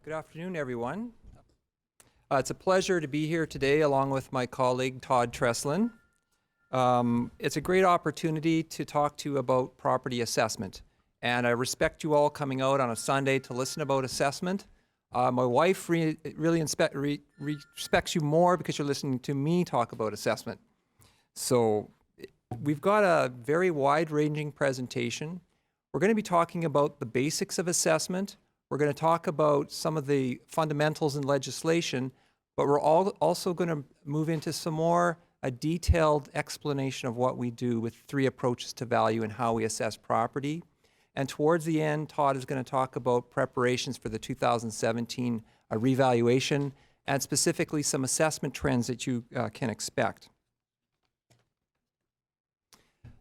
Good afternoon, everyone. It's a pleasure to be here today along with my colleague, Todd Treslan. It's a great opportunity to talk to you about property assessment. And I respect you all coming out on a Sunday to listen about assessment. My wife really respects you more because you're listening to me talk about assessment. So we've got a very wide-ranging presentation. We're going to be talking about the basics of assessment. We're going to talk about some of the fundamentals in legislation, but we're also going to move into some more detailed explanation of what we do with 3 approaches to value and how we assess property. And towards the end, Todd is going to talk about preparations for the 2017 revaluation and specifically some assessment trends that you can expect.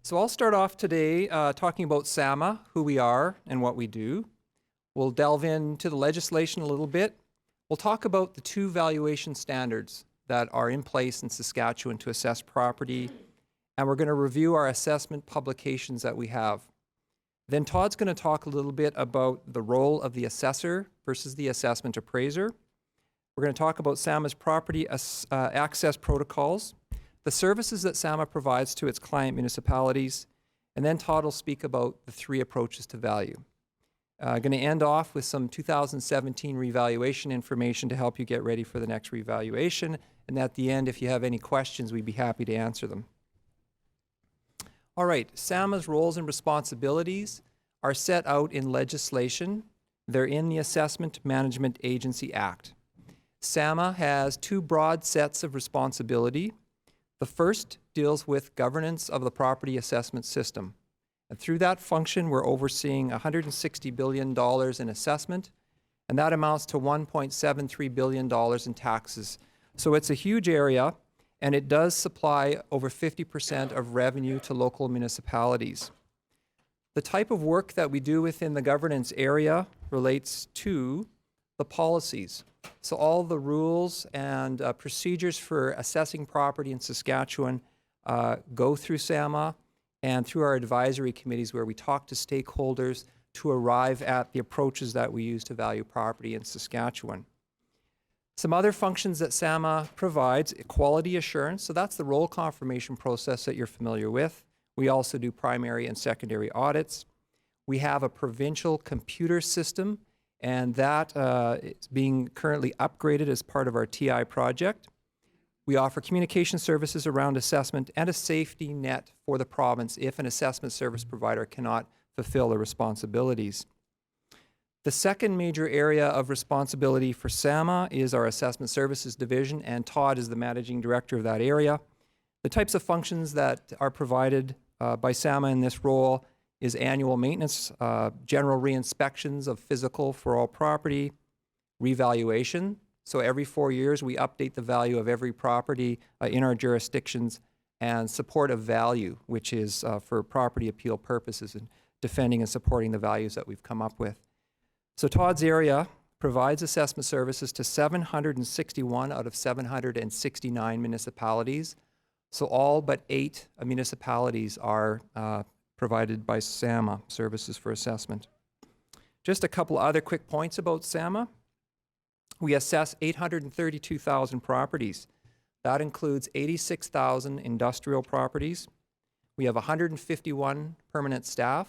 So I'll start off today talking about SUMA, who we are and what we do. We'll delve into the legislation a little bit. We'll talk about the 2 valuation standards that are in place in Saskatchewan to assess property, and we're going to review our assessment publications that we have. Then Todd's going to talk a little bit about the role of the assessor versus the assessment appraiser. We're going to talk about SUMA's property access protocols, the services that SUMA provides to its client municipalities, and then Todd will speak about the 3 approaches to value. Going to end off with some 2017 revaluation information to help you get ready for the next revaluation. And at the end, if you have any questions, we'd be happy to answer them. All right, SUMA's roles and responsibilities are set out in legislation. They're in the Assessment Management Agency Act. SUMA has 2 broad sets of responsibility. The first deals with governance of the property assessment system. And through that function, we're overseeing $160 billion in assessment, and that amounts to $1.73 billion in taxes. So it's a huge area, and it does supply over 50% of revenue to local municipalities. The type of work that we do within the governance area relates to the policies. So all the rules and procedures for assessing property in Saskatchewan go through SUMA and through our advisory committees where we talk to stakeholders to arrive at the approaches that we use to value property in Saskatchewan. Some other functions that SUMA provides, quality assurance, so that's the role confirmation process that you're familiar with. We also do primary and secondary audits. We have a provincial computer system, and that is being currently upgraded as part of our TI project. We offer communication services around assessment and a safety net for the province if an assessment service provider cannot fulfill their responsibilities. The second major area of responsibility for SUMA is our Assessment Services Division, and Todd is the Managing Director of that area. The types of functions that are provided by SUMA in this role is annual maintenance, general re-inspections of physical for all property, revaluation. So every 4 years, we update the value of every property in our jurisdictions, and support of value, which is for property appeal purposes and defending and supporting the values that we've come up with. So Todd's area provides assessment services to 761 out of 769 municipalities. So all but 8 municipalities are provided by SUMA, services for assessment. Just a couple other quick points about SUMA. We assess 832,000 properties. That includes 86,000 industrial properties. We have 151 permanent staff.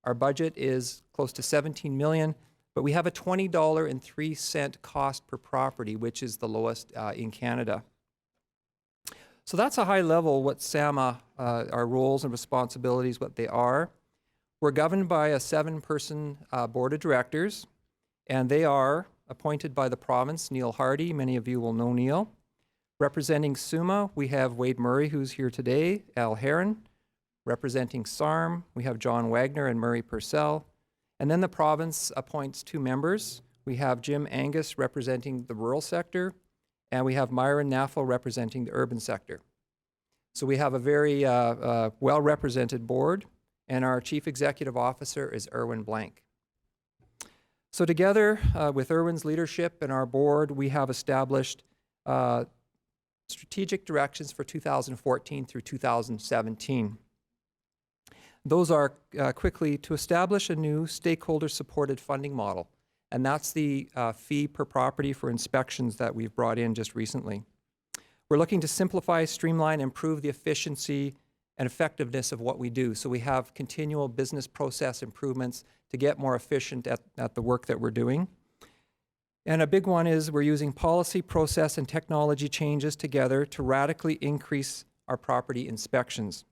Our budget is close to $17 million, but we have a $20.03 cost per property, which is the lowest in Canada. So that's a high level what SUMA, our roles and responsibilities, what they are. We're governed by a 7-person board of directors, and they are appointed by the province. Neil Hardy, many of you will know Neil. Representing SUMA, we have Wade Murray, who's here today, Al Heron. Representing SARM, we have John Wagner and Murray Purcell. And then the province appoints 2 members. We have Jim Angus representing the rural sector, and we have Myron Naffel representing the urban sector. So we have a very well-represented board, and our chief executive officer is Erwin Blank. So together with Erwin's leadership and our board, we have established strategic directions for 2014 through 2017. Those are quickly to establish a new stakeholder-supported funding model. and that's the fee per property for inspections that we've brought in just recently. We're looking to simplify, streamline, improve the efficiency and effectiveness of what we do. So we have continual business process improvements to get more efficient at the work that we're doing. And a big one is we're using policy, process, and technology changes together to radically increase our property inspections.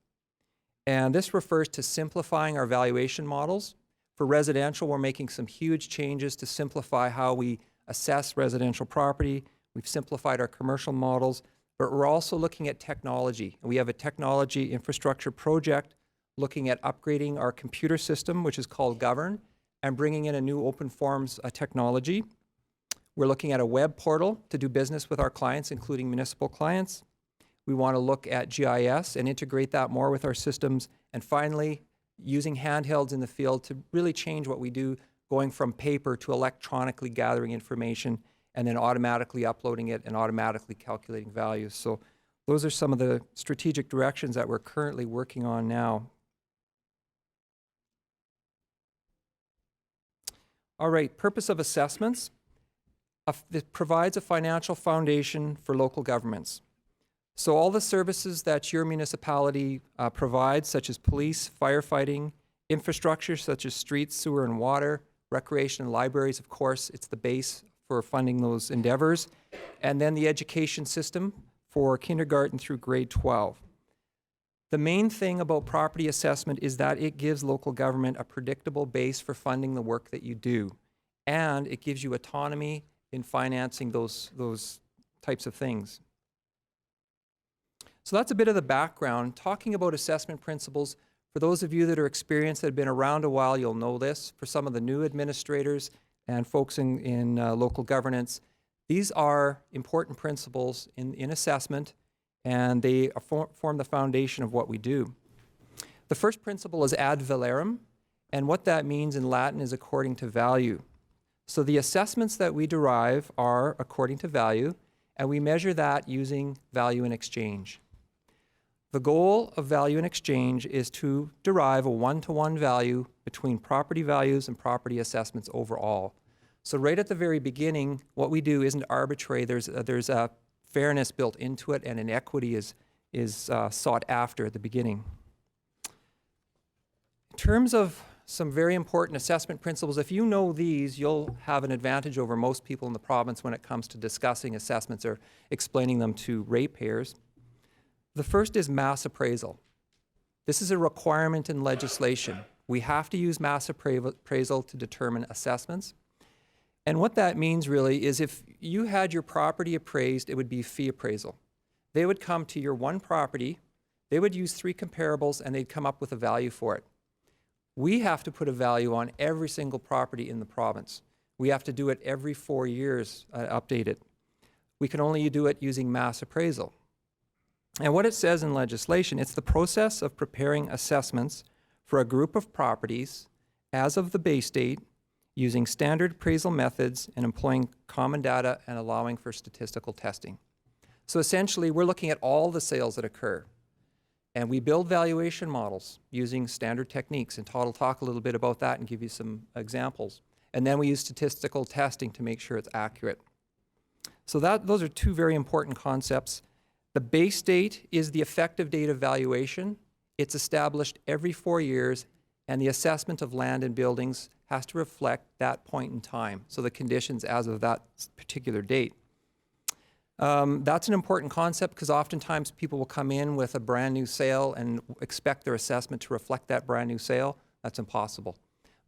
And this refers to simplifying our valuation models. For residential, we're making some huge changes to simplify how we assess residential property. We've simplified our commercial models, but we're also looking at technology. We have a technology infrastructure project looking at upgrading our computer system, which is called Govern, and bringing in a new open forms technology. We're looking at a web portal to do business with our clients, including municipal clients. We want to look at GIS and integrate that more with our systems. And finally, using handhelds in the field to really change what we do, going from paper to electronically gathering information and then automatically uploading it and automatically calculating values. So those are some of the strategic directions that we're currently working on now. All right, purpose of assessments. It provides a financial foundation for local governments. So all the services that your municipality provides, such as police, firefighting, infrastructure such as streets, sewer, and water, recreation and libraries, of course, it's the base for funding those endeavors, and then the education system for kindergarten through grade 12. The main thing about property assessment is that it gives local government a predictable base for funding the work that you do, and it gives you autonomy in financing those types of things. So that's a bit of the background. Talking about assessment principles, for those of you that are experienced, that have been around a while, you'll know this. For some of the new administrators and folks in local governance, these are important principles in assessment, and they form the foundation of what we do. The first principle is ad valorem, and what that means in Latin is according to value. So the assessments that we derive are according to value, and we measure that using value in exchange. The goal of value in exchange is to derive a one-to-one value between property values and property assessments overall. So right at the very beginning, what we do isn't arbitrary. There's a fairness built into it, and an equity is sought after at the beginning. In terms of some very important assessment principles, if you know these, you'll have an advantage over most people in the province when it comes to discussing assessments or explaining them to ratepayers. The first is mass appraisal. This is a requirement in legislation. We have to use mass appraisal to determine assessments. And what that means really is if you had your property appraised, it would be fee appraisal. They would come to your one property, they would use 3 comparables, and they'd come up with a value for it. We have to put a value on every single property in the province. We have to do it every 4 years, update it. We can only do it using mass appraisal. And what it says in legislation, it's the process of preparing assessments for a group of properties as of the base date, using standard appraisal methods and employing common data and allowing for statistical testing. So essentially, we're looking at all the sales that occur. And we build valuation models using standard techniques, and Todd will talk a little bit about that and give you some examples. And then we use statistical testing to make sure it's accurate. So those are 2 very important concepts. The base date is the effective date of valuation. It's established every 4 years, and the assessment of land and buildings has to reflect that point in time, so the conditions as of that particular date. That's an important concept because oftentimes people will come in with a brand new sale and expect their assessment to reflect that brand new sale. That's impossible.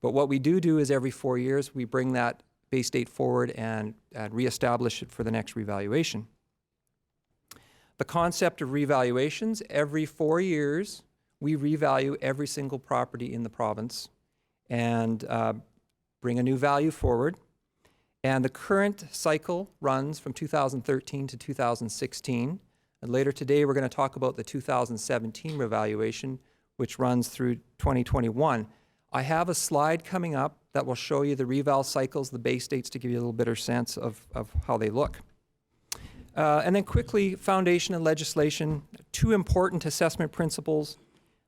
But what we do is every 4 years we bring that base date forward and reestablish it for the next revaluation. The concept of revaluations, every 4 years we revalue every single property in the province and bring a new value forward. And the current cycle runs from 2013 to 2016. And later today, we're going to talk about the 2017 revaluation, which runs through 2021. I have a slide coming up that will show you the reval cycles, the base dates, to give you a little better sense of how they look. And then quickly, foundation and legislation, 2 important assessment principles: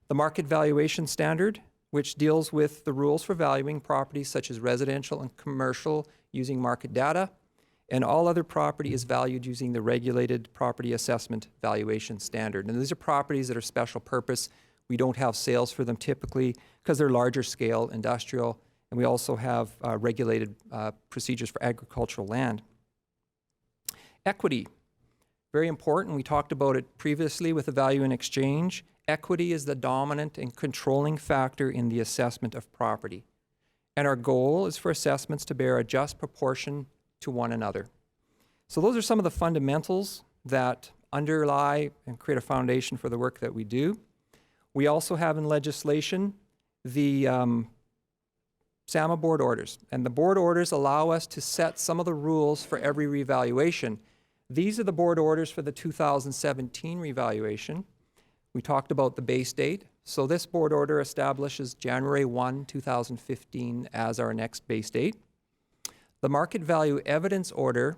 the market valuation standard, which deals with the rules for valuing properties such as residential and commercial using market data, and all other property is valued using the Regulated Property Assessment Valuation Standard. And these are properties that are special purpose. We don't have sales for them typically because they're larger scale, industrial, and we also have regulated procedures for agricultural land. Equity, very important. We talked about it previously with the value in exchange. Equity is the dominant and controlling factor in the assessment of property. And our goal is for assessments to bear a just proportion to one another. So those are some of the fundamentals that underlie and create a foundation for the work that we do. We also have in legislation the SAMA board orders. And the board orders allow us to set some of the rules for every revaluation. These are the board orders for the 2017 revaluation. We talked about the base date. So this board order establishes January 1, 2015 as our next base date. The market value evidence order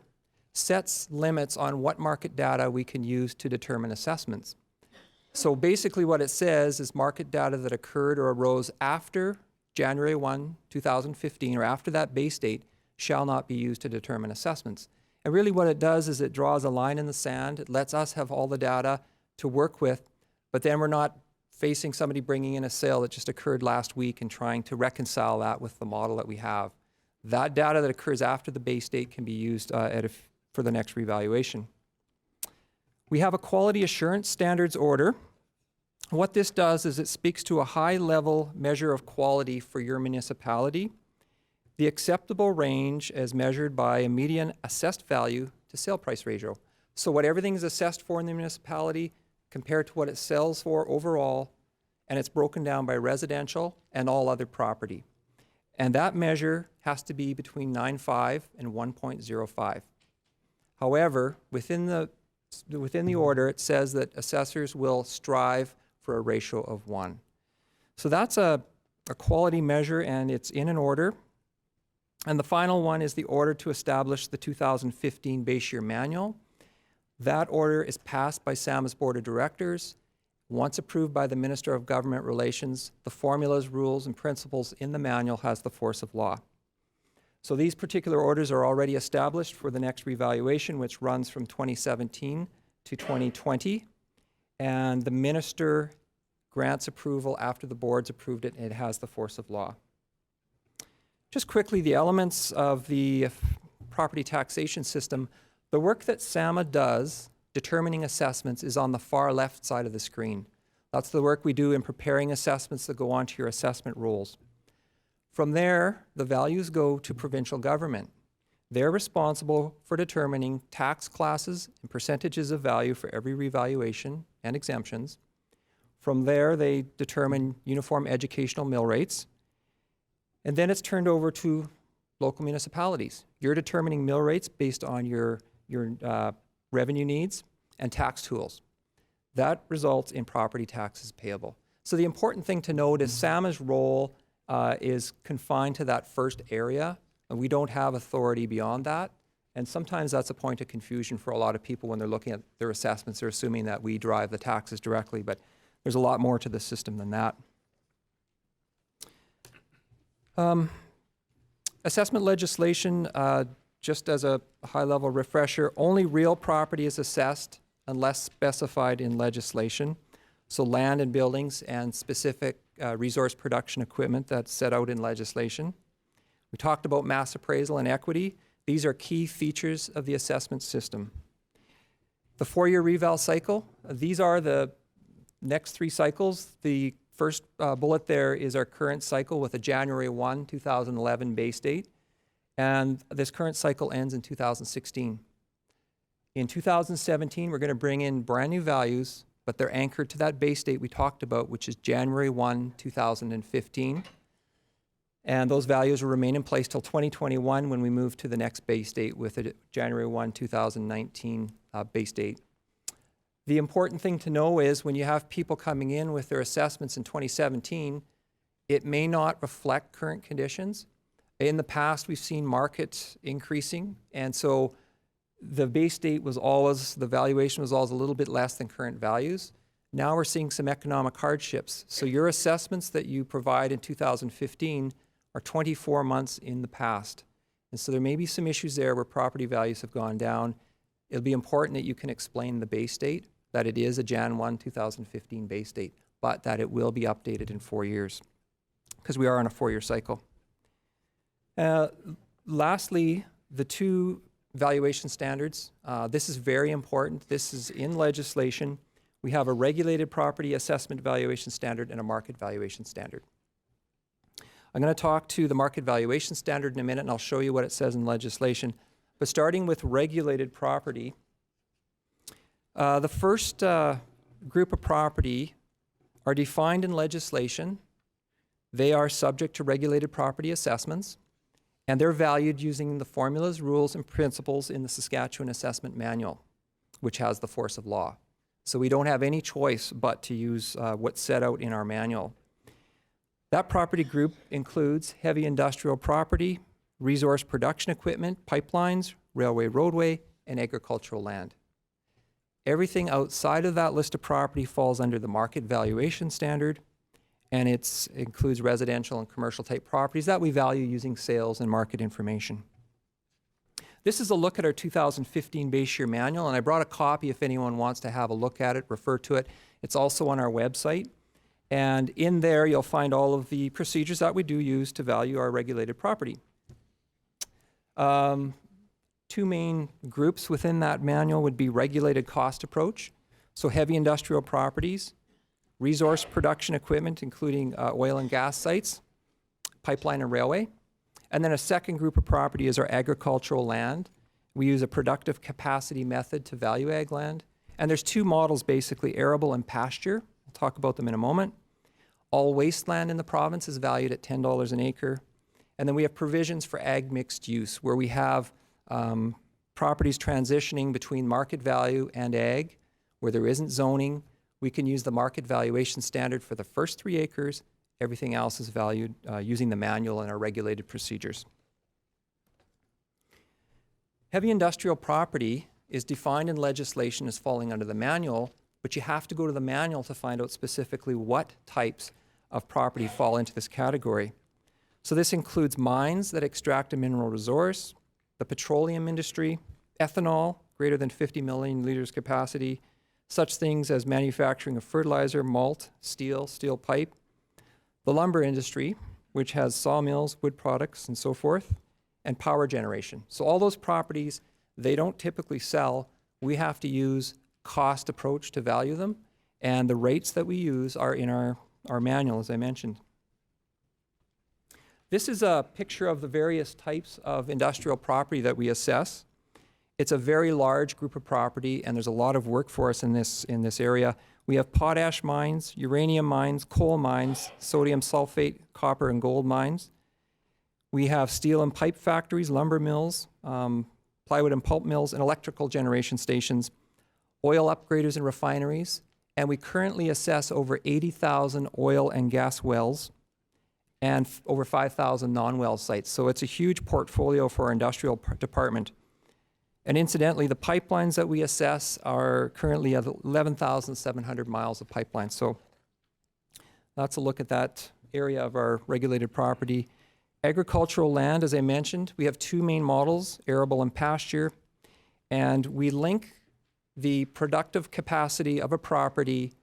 sets limits on what market data we can use to determine assessments. So basically what it says is market data that occurred or arose after January 1, 2015, or after that base date shall not be used to determine assessments. And really what it does is it draws a line in the sand. It lets us have all the data to work with, but then we're not facing somebody bringing in a sale that just occurred last week and trying to reconcile that with the model that we have. That data that occurs after the base date can be used for the next revaluation. We have a quality assurance standards order. What this does is it speaks to a high-level measure of quality for your municipality. The acceptable range as measured by a median assessed value to sale price ratio. So what everything is assessed for in the municipality compared to what it sells for overall, and it's broken down by residential and all other property. And that measure has to be between 9.5 and 1.05. However, within the order, it says that assessors will strive for a ratio of 1. So that's a quality measure, and it's in an order. And the final one is the order to establish the 2015 base year manual. That order is passed by SAMA's Board of Directors. Once approved by the Minister of Government Relations, the formulas, rules, and principles in the manual has the force of law. So these particular orders are already established for the next revaluation, which runs from 2017 to 2020. And the Minister grants approval after the board's approved it, and it has the force of law. Just quickly, the elements of the property taxation system. The work that SAMA does determining assessments is on the far left side of the screen. That's the work we do in preparing assessments that go onto your assessment rolls. From there, the values go to provincial government. They're responsible for determining tax classes and percentages of value for every revaluation and exemptions. From there, they determine uniform educational mill rates. And then it's turned over to local municipalities. You're determining mill rates based on your revenue needs and tax tools. That results in property taxes payable. So the important thing to note is SAMA's role is confined to that first area, and we don't have authority beyond that. And sometimes that's a point of confusion for a lot of people when they're looking at their assessments. They're assuming that we drive the taxes directly, but there's a lot more to the system than that. Assessment legislation, just as a high-level refresher, only real property is assessed unless specified in legislation. So land and buildings and specific resource production equipment that's set out in legislation. We talked about mass appraisal and equity. These are key features of the assessment system. The 4-year reval cycle, these are the next 3 cycles. The first bullet there is our current cycle with a January 1, 2011 base date. And this current cycle ends in 2016. In 2017, we're going to bring in brand new values, but they're anchored to that base date we talked about, which is January 1, 2015. And those values will remain in place till 2021 when we move to the next base date with a January 1, 2019 base date. The important thing to know is when you have people coming in with their assessments in 2017, it may not reflect current conditions. In the past, we've seen markets increasing, and so the base date was always, the valuation was always a little bit less than current values. Now we're seeing some economic hardships. So your assessments that you provide in 2015 are 24 months in the past. And so there may be some issues there where property values have gone down. It'll be important that you can explain the base date, that it is a Jan 1, 2015 base date, but that it will be updated in 4 years, because we are on a 4-year cycle. Lastly, the two valuation standards. This is very important. This is in legislation. We have a regulated property assessment valuation standard and a market valuation standard. I'm going to talk to the market valuation standard in a minute, and I'll show you what it says in legislation. But starting with regulated property, the first group of property are defined in legislation. They are subject to regulated property assessments, and they're valued using the formulas, rules, and principles in the Saskatchewan Assessment Manual, which has the force of law. So we don't have any choice but to use what's set out in our manual. That property group includes heavy industrial property, resource production equipment, pipelines, railway, roadway, and agricultural land. Everything outside of that list of property falls under the market valuation standard, and it includes residential and commercial type properties that we value using sales and market information. This is a look at our 2015 base year manual, and I brought a copy if anyone wants to have a look at it, refer to it. It's also on our website. And in there, you'll find all of the procedures that we do use to value our regulated property. Two main groups within that manual would be regulated cost approach, so heavy industrial properties, resource production equipment, including oil and gas sites, pipeline and railway. And then a second group of property is our agricultural land. We use a productive capacity method to value ag land. And there's two models basically, arable and pasture. I'll talk about them in a moment. All wasteland in the province is valued at $10 an acre. And then we have provisions for ag mixed use, where we have properties transitioning between market value and ag, where there isn't zoning. We can use the market valuation standard for the first 3 acres. Everything else is valued using the manual and our regulated procedures. Heavy industrial property is defined in legislation as falling under the manual, but you have to go to the manual to find out specifically what types of property fall into this category. So this includes mines that extract a mineral resource, the petroleum industry, ethanol, greater than 50 million liters capacity, such things as manufacturing of fertilizer, malt, steel pipe, the lumber industry, which has sawmills, wood products, and so forth, and power generation. So all those properties, they don't typically sell. We have to use cost approach to value them, and the rates that we use are in our manual, as I mentioned. This is a picture of the various types of industrial property that we assess. It's a very large group of property, and there's a lot of workforce in this area. We have potash mines, uranium mines, coal mines, sodium sulfate, copper and gold mines. We have steel and pipe factories, lumber mills, plywood and pulp mills, and electrical generation stations, oil upgraders and refineries, and we currently assess over 80,000 oil and gas wells and over 5,000 non-well sites. So it's a huge portfolio for our industrial department. And incidentally, the pipelines that we assess are currently at 11,700 miles of pipelines. So that's a look at that area of our regulated property. Agricultural land, as I mentioned, we have 2 main models, arable and pasture, and we link the productive capacity of a property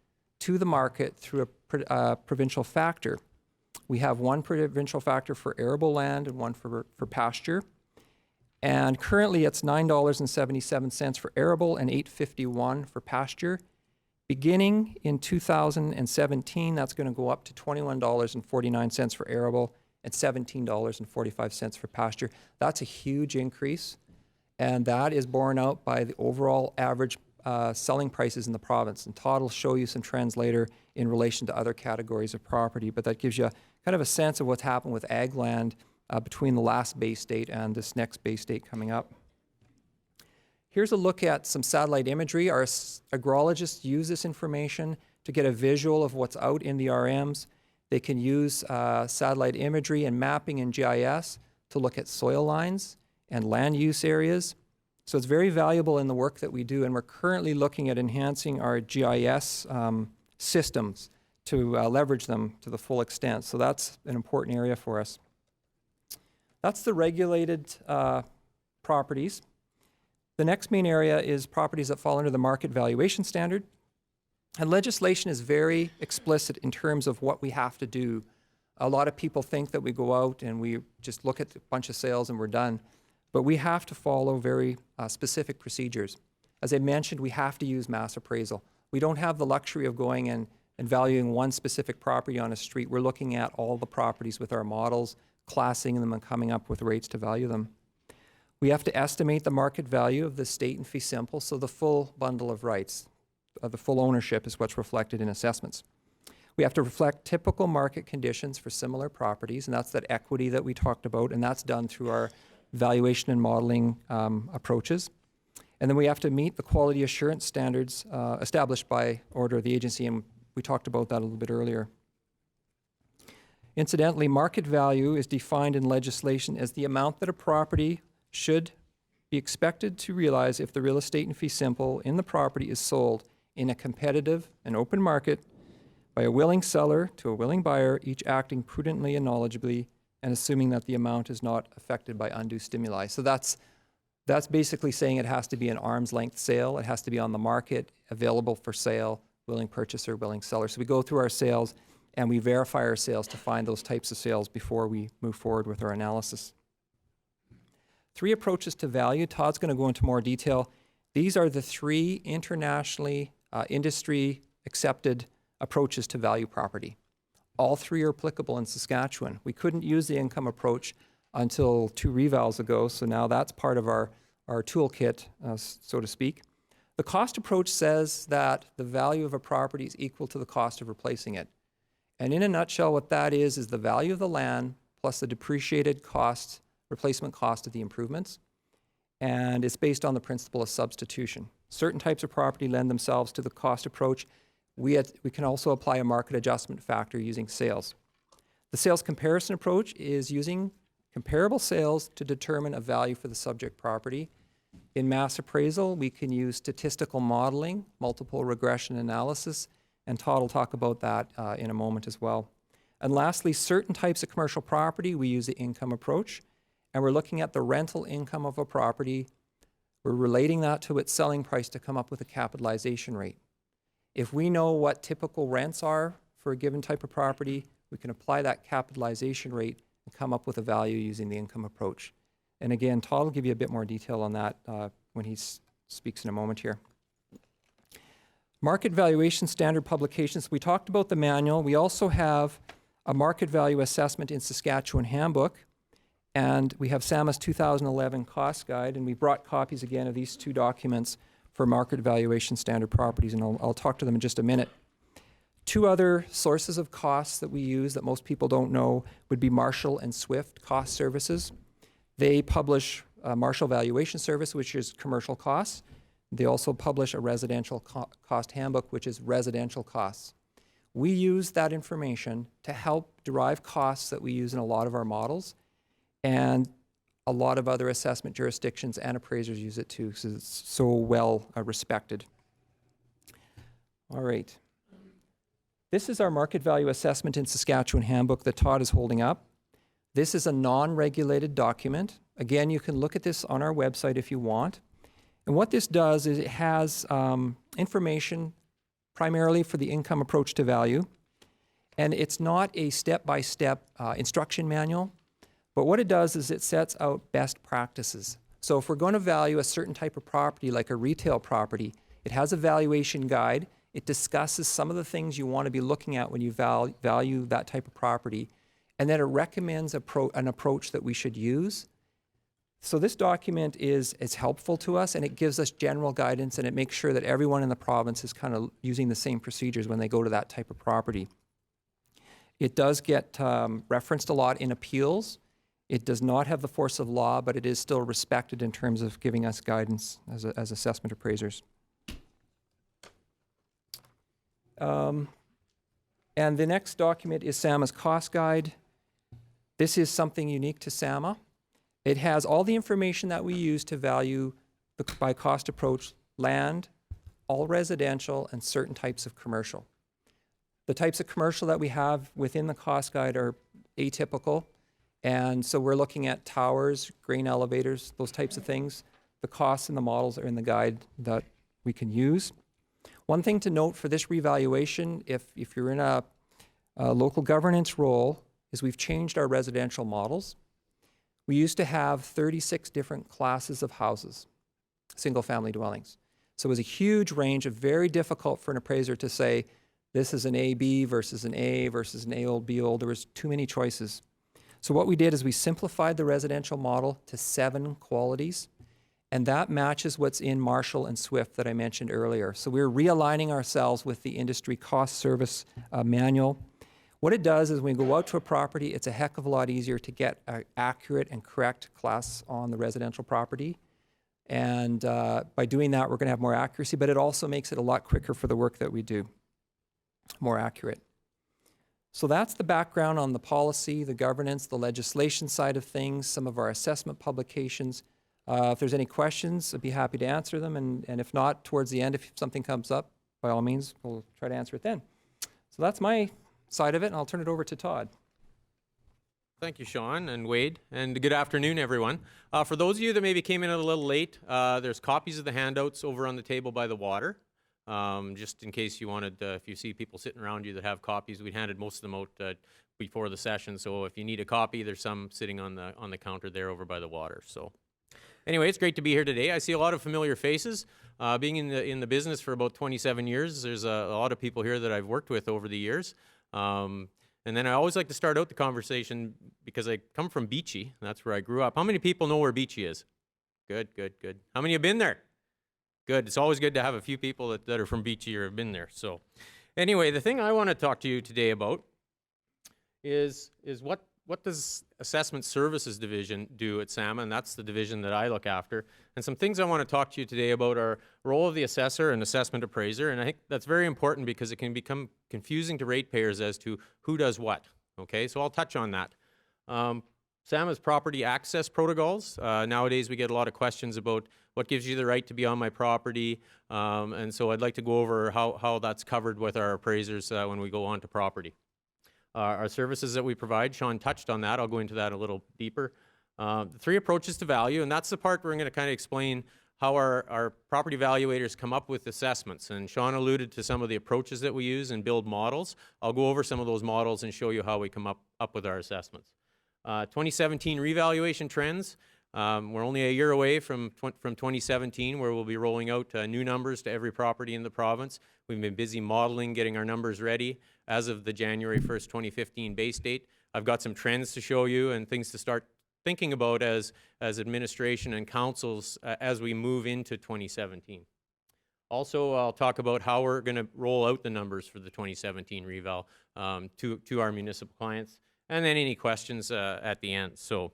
to the market through a provincial factor. We have one provincial factor for arable land and one for pasture. And currently it's $9.77 for arable and $8.51 for pasture. Beginning in 2017, that's going to go up to $21.49 for arable and $17.45 for pasture. That's a huge increase, and that is borne out by the overall average selling prices in the province. And Todd will show you some trends later in relation to other categories of property, but that gives you kind of a sense of what's happened with ag land between the last base date and this next base date coming up. Here's a look at some satellite imagery. Our agrologists use this information to get a visual of what's out in the RMs. They can use satellite imagery and mapping in GIS to look at soil lines and land use areas. So it's very valuable in the work that we do, and we're currently looking at enhancing our GIS systems to leverage them to the full extent. So that's an important area for us. That's the regulated properties. The next main area is properties that fall under the market valuation standard. And legislation is very explicit in terms of what we have to do. A lot of people think that we go out and we just look at a bunch of sales and we're done. But we have to follow very specific procedures. As I mentioned, we have to use mass appraisal. We don't have the luxury of going and valuing one specific property on a street. We're looking at all the properties with our models, classing them and coming up with rates to value them. We have to estimate the market value of the state and fee simple, so the full bundle of rights, the full ownership is what's reflected in assessments. We have to reflect typical market conditions for similar properties, and that's that equity that we talked about, and that's done through our valuation and modeling approaches. And then we have to meet the quality assurance standards established by order of the agency, and we talked about that a little bit earlier. Incidentally, market value is defined in legislation as the amount that a property should be expected to realize if the real estate and fee simple in the property is sold in a competitive and open market by a willing seller to a willing buyer, each acting prudently and knowledgeably and assuming that the amount is not affected by undue stimuli. So that's basically saying it has to be an arm's length sale. It has to be on the market, available for sale, willing purchaser, willing seller. So we go through our sales and we verify our sales to find those types of sales before we move forward with our analysis. 3 approaches to value. Todd's going to go into more detail. These are the 3 internationally industry accepted approaches to value property. All 3 are applicable in Saskatchewan. We couldn't use the income approach until 2 revals ago, so now that's part of our toolkit, so to speak. The cost approach says that the value of a property is equal to the cost of replacing it. And in a nutshell, what that is the value of the land plus the depreciated cost, replacement cost of the improvements. And it's based on the principle of substitution. Certain types of property lend themselves to the cost approach. We can also apply a market adjustment factor using sales. The sales comparison approach is using comparable sales to determine a value for the subject property. In mass appraisal, we can use statistical modeling, multiple regression analysis, and Todd will talk about that in a moment as well. And lastly, certain types of commercial property, we use the income approach, and we're looking at the rental income of a property. We're relating that to its selling price to come up with a capitalization rate. If we know what typical rents are for a given type of property, we can apply that capitalization rate and come up with a value using the income approach. And again, Todd will give you a bit more detail on that when he speaks in a moment here. Market valuation standard publications. We talked about the manual. We also have a market value assessment in Saskatchewan Handbook, and we have Sammis 2011 cost guide, and we brought copies again of these 2 documents for market valuation standard properties, and I'll talk to them in just a minute. 2 other sources of costs that we use that most people don't know would be Marshall and Swift cost services. They publish a Marshall Valuation Service, which is commercial costs. They also publish a residential cost handbook, which is residential costs. We use that information to help derive costs that we use in a lot of our models, and a lot of other assessment jurisdictions and appraisers use it too, because it's so well respected. All right. This is our market value assessment in Saskatchewan Handbook that Todd is holding up. This is a non-regulated document. Again, you can look at this on our website if you want. And what this does is it has information primarily for the income approach to value. And it's not a step-by-step instruction manual, but what it does is it sets out best practices. So if we're going to value a certain type of property, like a retail property, it has a valuation guide. It discusses some of the things you want to be looking at when you value that type of property. And then it recommends an approach that we should use. So this document is helpful to us, and it gives us general guidance, and it makes sure that everyone in the province is kind of using the same procedures when they go to that type of property. It does get referenced a lot in appeals. It does not have the force of law, but it is still respected in terms of giving us guidance as assessment appraisers. And the next document is SAMA's cost guide. This is something unique to SAMA. It has all the information that we use to value by cost approach land, all residential, and certain types of commercial. The types of commercial that we have within the cost guide are atypical. And so we're looking at towers, grain elevators, those types of things. The costs and the models are in the guide that we can use. One thing to note for this revaluation, if you're in a local governance role, is we've changed our residential models. We used to have 36 different classes of houses, single-family dwellings. So it was a huge range of very difficult for an appraiser to say, this is an AB versus an A versus an A old, B old. There was too many choices. So what we did is we simplified the residential model to 7 qualities, and that matches what's in Marshall and Swift that I mentioned earlier. So we're realigning ourselves with the industry cost service manual. What it does is when we go out to a property, it's a heck of a lot easier to get an accurate and correct class on the residential property. And by doing that, we're going to have more accuracy, but it also makes it a lot quicker for the work that we do, more accurate. So that's the background on the policy, the governance, the legislation side of things, some of our assessment publications. If there's any questions, I'd be happy to answer them. And if not, towards the end, if something comes up, by all means, we'll try to answer it then. So that's my side of it, and I'll turn it over to Todd. Thank you, Shaun and Wade, and good afternoon, everyone. For those of you that maybe came in a little late, there's copies of the handouts over on the table by the water. Just in case you wanted, if you see people sitting around you that have copies, we handed most of them out before the session. So if you need a copy, there's some sitting on the counter there over by the water. So anyway, it's great to be here today. I see a lot of familiar faces. Being in the business for about 27 years, there's a lot of people here that I've worked with over the years. And then I always like to start out the conversation because I come from Beachy. That's where I grew up. How many people know where Beachy is? Good, good, good. How many have been there? Good. It's always good to have a few people that are from Beachy or have been there. So anyway, the thing I want to talk to you today about is what does Assessment Services Division do at SAMA, and that's the division that I look after. And some things I want to talk to you today about are role of the assessor and assessment appraiser, and I think that's very important because it can become confusing to ratepayers as to who does what. Okay, so I'll touch on that. SAMA's property access protocols. Nowadays we get a lot of questions about what gives you the right to be on my property, and so I'd like to go over how that's covered with our appraisers when we go on to property. Our services that we provide, Shaun touched on that. I'll go into that a little deeper. The 3 approaches to value, and that's the part where I'm going to kind of explain how our property evaluators come up with assessments. And Shaun alluded to some of the approaches that we use and build models. I'll go over some of those models and show you how we come up with our assessments. 2017 revaluation trends. We're only a year away from 2017, where we'll be rolling out new numbers to every property in the province. We've been busy modeling, getting our numbers ready as of the January 1st, 2015 base date. I've got some trends to show you and things to start thinking about as administration and councils as we move into 2017. Also, I'll talk about how we're going to roll out the numbers for the 2017 reval to our municipal clients, and then any questions at the end. So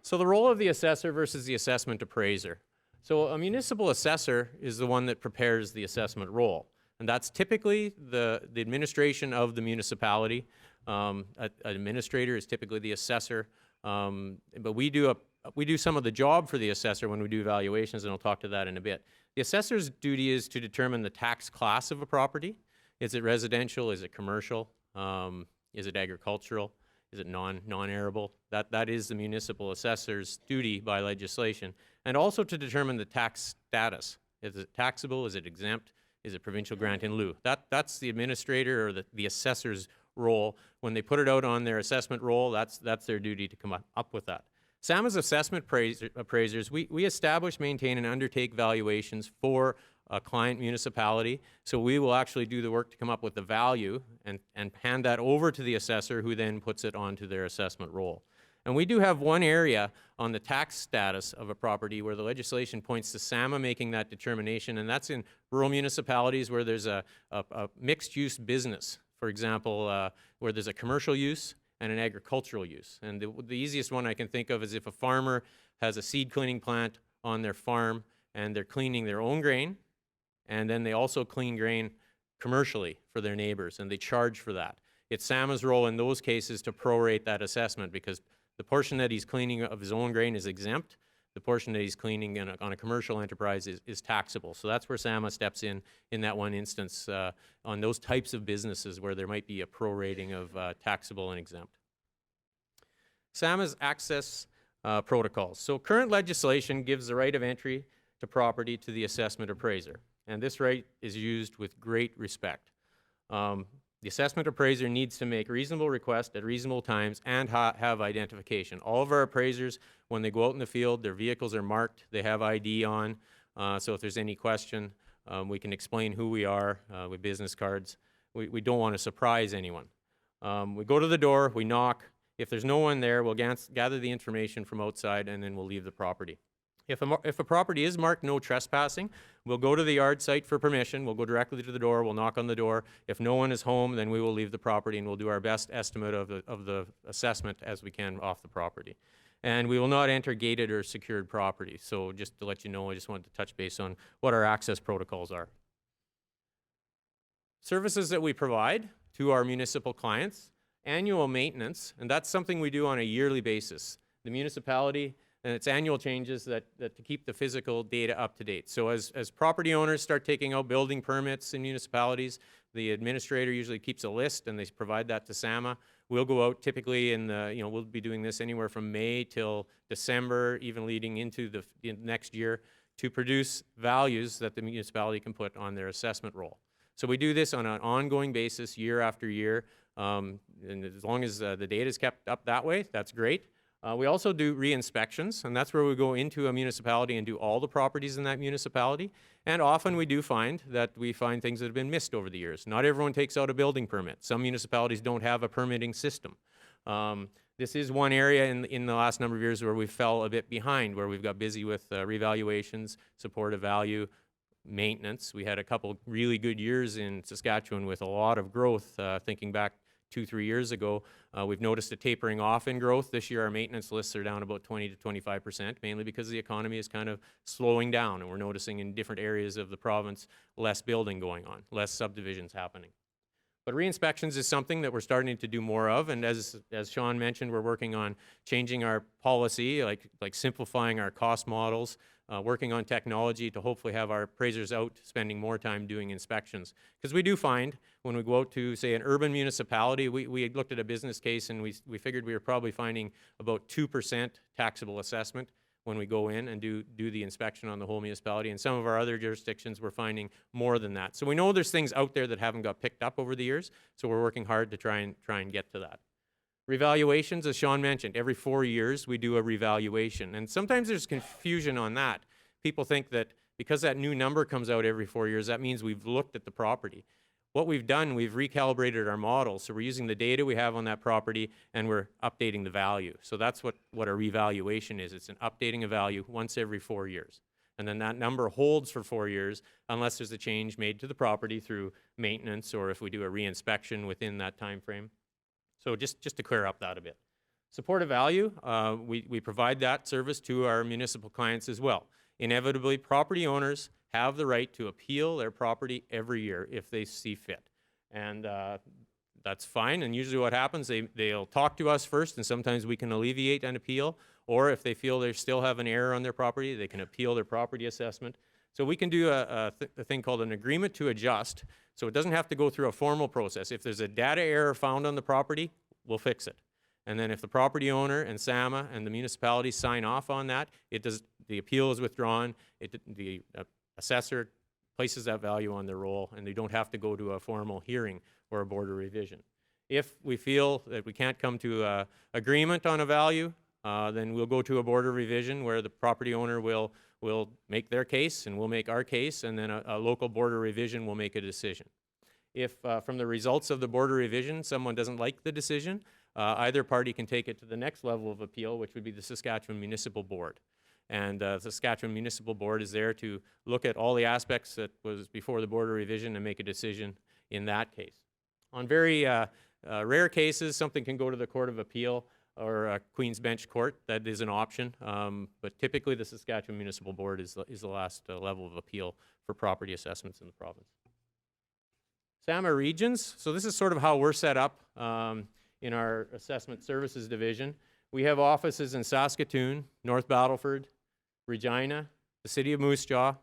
the role of the assessor versus the assessment appraiser. So a municipal assessor is the one that prepares the assessment roll, and that's typically the administration of the municipality. An administrator is typically the assessor, but we do some of the job for the assessor when we do evaluations, and I'll talk to that in a bit. The assessor's duty is to determine the tax class of a property. Is it residential? Is it commercial? Is it agricultural? Is it non-arable? That is the municipal assessor's duty by legislation. And also to determine the tax status. Is it taxable? Is it exempt? Is it provincial grant in lieu? That's the administrator or the assessor's role. When they put it out on their assessment roll, that's their duty to come up with that. SAMA's assessment appraisers, we establish, maintain, and undertake valuations for a client municipality. So we will actually do the work to come up with the value and hand that over to the assessor, who then puts it onto their assessment roll. And we do have one area on the tax status of a property where the legislation points to SAMA making that determination, and that's in rural municipalities where there's a mixed-use business. For example, where there's a commercial use and an agricultural use. And the easiest one I can think of is if a farmer has a seed cleaning plant on their farm and they're cleaning their own grain, and then they also clean grain commercially for their neighbors, and they charge for that. It's SAMA's role in those cases to prorate that assessment, because the portion that he's cleaning of his own grain is exempt. the portion that he's cleaning on a commercial enterprise is taxable. So that's where SAMA steps in that one instance on those types of businesses where there might be a prorating of taxable and exempt. SAMA's access protocols. So current legislation gives the right of entry to property to the assessment appraiser, and this right is used with great respect. The assessment appraiser needs to make reasonable requests at reasonable times and have identification. All of our appraisers, when they go out in the field, their vehicles are marked, they have ID on, so if there's any question, we can explain who we are with business cards. We don't want to surprise anyone. We go to the door, we knock. If there's no one there, we'll gather the information from outside and then we'll leave the property. If a property is marked no trespassing, we'll go to the yard site for permission. We'll go directly to the door. We'll knock on the door. If no one is home, then we will leave the property and we'll do our best estimate of the assessment as we can off the property. And we will not enter gated or secured property. So just to let you know, I just wanted to touch base on what our access protocols are. Services that we provide to our municipal clients, annual maintenance, and that's something we do on a yearly basis. The municipality and its annual changes that to keep the physical data up to date. So as property owners start taking out building permits in municipalities, the administrator usually keeps a list and they provide that to SAMA. We'll go out typically in the, we'll be doing this anywhere from May till December, even leading into the next year, to produce values that the municipality can put on their assessment roll. So we do this on an ongoing basis year after year, and as long as the data is kept up that way, that's great. We also do re-inspections, and that's where we go into a municipality and do all the properties in that municipality. And often we do find things that have been missed over the years. Not everyone takes out a building permit. Some municipalities don't have a permitting system. This is one area in the last number of years where we fell a bit behind, where we've got busy with revaluations, supportive value, maintenance. We had a couple really good years in Saskatchewan with a lot of growth, thinking back 2-3 years ago. We've noticed a tapering off in growth. This year our maintenance lists are down about 20 to 25%, mainly because the economy is kind of slowing down, and we're noticing in different areas of the province less building going on, less subdivisions happening. But re-inspections is something that we're starting to do more of, and as Shaun mentioned, we're working on changing our policy, like simplifying our cost models, working on technology to hopefully have our appraisers out spending more time doing inspections. Because we do find when we go out to, say, an urban municipality, we had looked at a business case and we figured we were probably finding about 2% taxable assessment when we go in and do the inspection on the whole municipality. And some of our other jurisdictions we're finding more than that. So we know there's things out there that haven't got picked up over the years, so we're working hard to try and get to that. Revaluations, as Shaun mentioned, every 4 years we do a revaluation. And sometimes there's confusion on that. People think that because that new number comes out every 4 years, that means we've looked at the property. What we've done, we've recalibrated our model. So we're using the data we have on that property and we're updating the value. So that's what a revaluation is. It's an updating of value once every 4 years. And then that number holds for 4 years unless there's a change made to the property through maintenance or if we do a reinspection within that time frame. So just to clear up that a bit. Supportive value, we provide that service to our municipal clients as well. Inevitably, property owners have the right to appeal their property every year if they see fit. And that's fine. And usually what happens, they'll talk to us first, and sometimes we can alleviate an appeal. Or if they feel they still have an error on their property, they can appeal their property assessment. So we can do a thing called an agreement to adjust. So it doesn't have to go through a formal process. If there's a data error found on the property, we'll fix it. And then if the property owner and SAMA and the municipality sign off on that, the appeal is withdrawn, the assessor places that value on their roll, and they don't have to go to a formal hearing or a board of revision. If we feel that we can't come to an agreement on a value, then we'll go to a board of revision where the property owner will make their case and we'll make our case, and then a local board of revision will make a decision. If from the results of the board of revision someone doesn't like the decision, either party can take it to the next level of appeal, which would be the Saskatchewan Municipal Board. And the Saskatchewan Municipal Board is there to look at all the aspects that was before the board of revision and make a decision in that case. On very rare cases, something can go to the Court of Appeal or a Queen's Bench Court. That is an option, but typically the Saskatchewan Municipal Board is the last level of appeal for property assessments in the province. SAMA regions, so this is sort of how we're set up in our assessment services division. We have offices in Saskatoon, North Battleford, Regina, the City of Moose Jaw,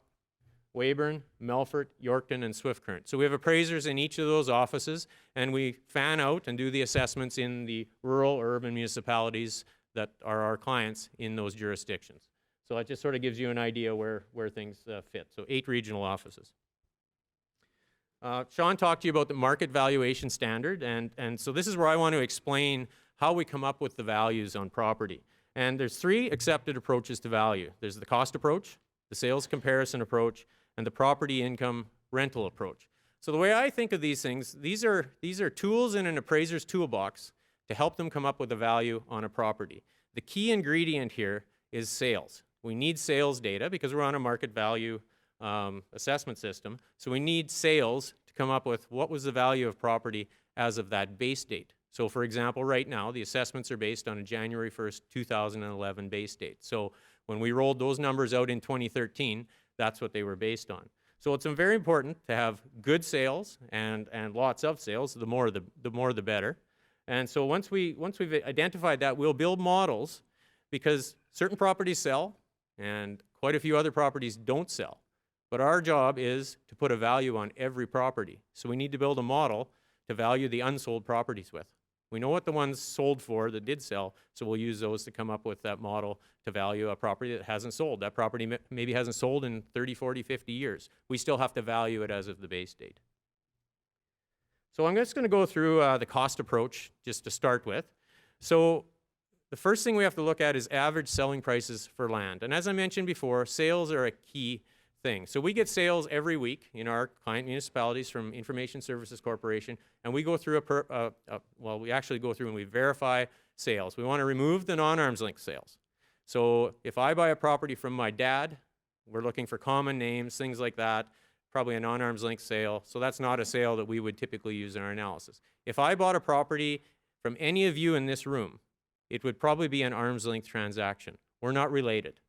Weyburn, Melfort, Yorkton, and Swift Current. So we have appraisers in each of those offices, and we fan out and do the assessments in the rural or urban municipalities that are our clients in those jurisdictions. So that just sort of gives you an idea where things fit. So 8 regional offices. Shaun talked to you about the market valuation standard, and so this is where I want to explain how we come up with the values on property. And there's 3 accepted approaches to value. There's the cost approach, the sales comparison approach, and the property income rental approach. So the way I think of these things, these are tools in an appraiser's toolbox to help them come up with a value on a property. The key ingredient here is sales. We need sales data because we're on a market value assessment system. So we need sales to come up with what was the value of property as of that base date. So for example, right now, the assessments are based on a January 1st, 2011 base date. So when we rolled those numbers out in 2013, that's what they were based on. So it's very important to have good sales and lots of sales. The more the better. And so once we've identified that, we'll build models because certain properties sell and quite a few other properties don't sell. But our job is to put a value on every property. So we need to build a model to value the unsold properties with. We know what the ones sold for that did sell, so we'll use those to come up with that model to value a property that hasn't sold. That property maybe hasn't sold in 30, 40, 50 years. We still have to value it as of the base date. So I'm just going to go through the cost approach just to start with. So the first thing we have to look at is average selling prices for land. And as I mentioned before, sales are a key thing. So we get sales every week in our client municipalities from Information Services Corporation, and we go through we actually go through and we verify sales. We want to remove the non-arm's length sales. So if I buy a property from my dad, we're looking for common names, things like that, probably a non-arm's length sale. So that's not a sale that we would typically use in our analysis. If I bought a property from any of you in this room, it would probably be an arm's length transaction. We're not related.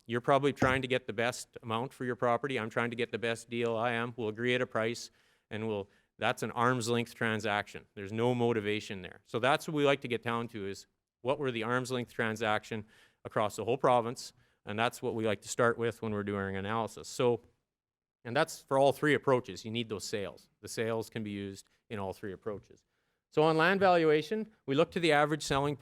You're probably trying to get the best amount for your property. I'm trying to get the best deal I am. We'll agree at a price, and that's an arm's length transaction. There's no motivation there. So that's what we like to get down to is what were the arm's length transaction across the whole province, and that's what we like to start with when we're doing analysis. So, and that's for all 3 approaches. You need those sales. The sales can be used in all 3 approaches. So on land valuation, we look to the average selling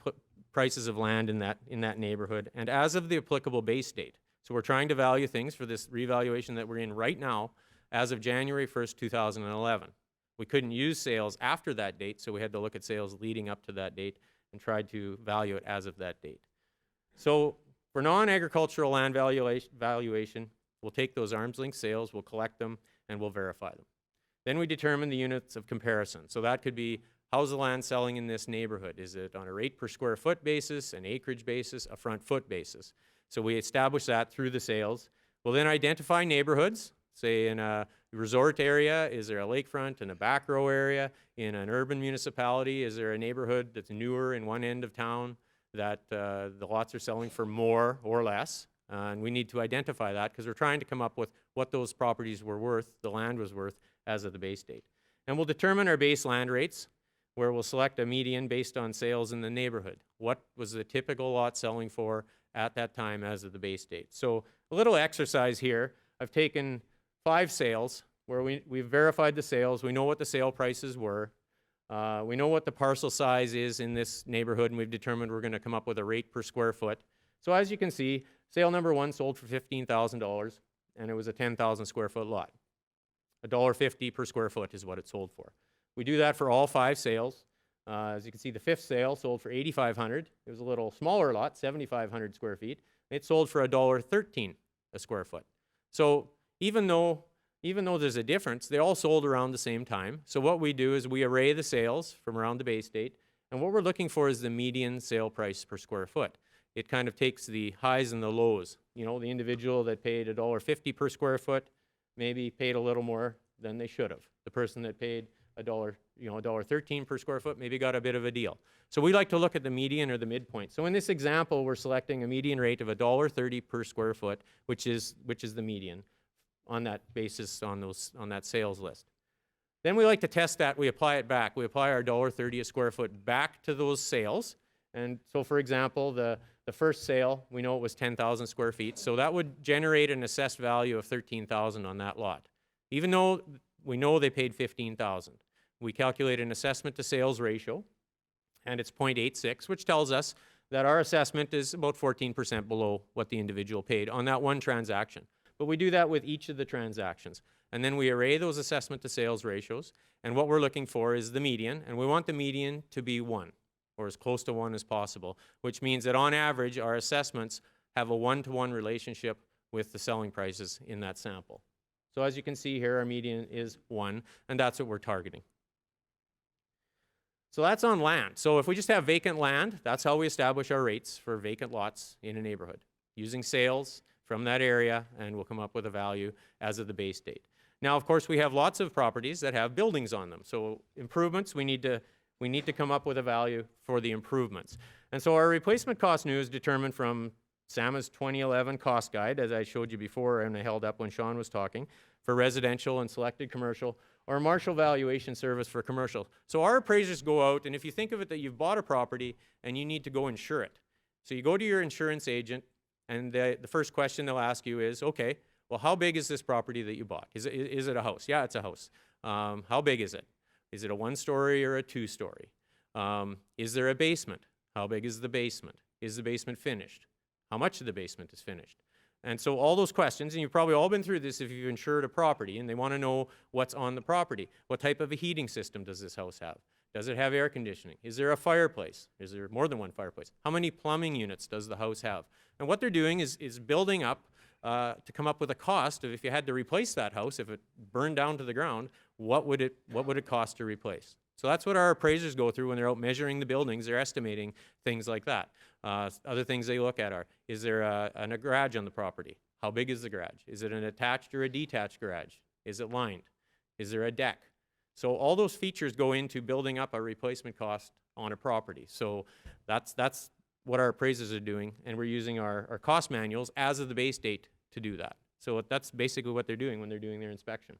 prices of land in that neighborhood, and as of the applicable base date. So we're trying to value things for this revaluation that we're in right now as of January 1st, 2011. We couldn't use sales after that date, so we had to look at sales leading up to that date and tried to value it as of that date. So for non-agricultural land valuation, we'll take those arm's length sales, we'll collect them, and we'll verify them. Then we determine the units of comparison. So that could be, how's the land selling in this neighborhood? Is it on a rate per square foot basis, an acreage basis, a front foot basis? So we establish that through the sales. We'll then identify neighborhoods, say in a resort area, is there a lakefront and a back row area? In an urban municipality, is there a neighborhood that's newer in one end of town that the lots are selling for more or less? And we need to identify that because we're trying to come up with what those properties were worth, the land was worth, as of the base date. And we'll determine our base land rates, where we'll select a median based on sales in the neighborhood. What was the typical lot selling for at that time as of the base date? So a little exercise here. I've taken 5 sales where we've verified the sales. We know what the sale prices were. We know what the parcel size is in this neighborhood, and we've determined we're going to come up with a rate per square foot. So as you can see, sale number 1 sold for $15,000, and it was a 10,000 square foot lot. $1.50 per square foot is what it sold for. We do that for all 5 sales. As you can see, the 5th sale sold for $8,500. It was a little smaller lot, 7,500 square feet. It sold for $1.13 a square foot. So even though there's a difference, they all sold around the same time. So what we do is we array the sales from around the base date, and what we're looking for is the median sale price per square foot. It kind of takes the highs and the lows. You know, the individual that paid $1.50 per square foot maybe paid a little more than they should have. The person that paid $1.13 per square foot maybe got a bit of a deal. So we like to look at the median or the midpoint. So in this example, we're selecting a median rate of $1.30 per square foot, which is the median on that basis on that sales list. Then we like to test that. We apply it back. We apply our $1.30 a square foot back to those sales, And so, for example, the first sale, we know it was 10,000 square feet, so that would generate an assessed value of 13,000 on that lot. Even though we know they paid 15,000. We calculate an assessment to sales ratio, and it's 0.86, which tells us that our assessment is about 14% below what the individual paid on that one transaction. But we do that with each of the transactions. And then we array those assessment to sales ratios, and what we're looking for is the median, and we want the median to be 1, or as close to 1 as possible, which means that on average, our assessments have a 1-to-1 relationship with the selling prices in that sample. So as you can see here, our median is 1, and that's what we're targeting. So that's on land. So if we just have vacant land, that's how we establish our rates for vacant lots in a neighborhood, using sales from that area, and we'll come up with a value as of the base date. Now, of course, we have lots of properties that have buildings on them. So improvements, we need to come up with a value for the improvements. And so our replacement cost new is determined from SAMA's 2011 cost guide, as I showed you before and I held up when Shaun was talking, for residential and selected commercial, or Marshall Valuation Service for commercial. So our appraisers go out, and if you think of it that you've bought a property and you need to go insure it. So you go to your insurance agent, and the first question they'll ask you is, okay, well, how big is this property that you bought? Is it a house? Yeah, it's a house. How big is it? Is it a 1-story or a 2-story? Is there a basement? How big is the basement? Is the basement finished? How much of the basement is finished? And so all those questions, and you've probably all been through this if you've insured a property, and they want to know what's on the property. What type of a heating system does this house have? Does it have air conditioning? Is there a fireplace? Is there more than one fireplace? How many plumbing units does the house have? And what they're doing is building up to come up with a cost of if you had to replace that house, if it burned down to the ground, what would it cost to replace? So that's what our appraisers go through when they're out measuring the buildings. They're estimating things like that. Other things they look at are, is there a garage on the property? How big is the garage? Is it an attached or a detached garage? Is it lined? Is there a deck? So all those features go into building up a replacement cost on a property. So that's what our appraisers are doing, and we're using our cost manuals as of the base date to do that. So that's basically what they're doing when they're doing their inspection.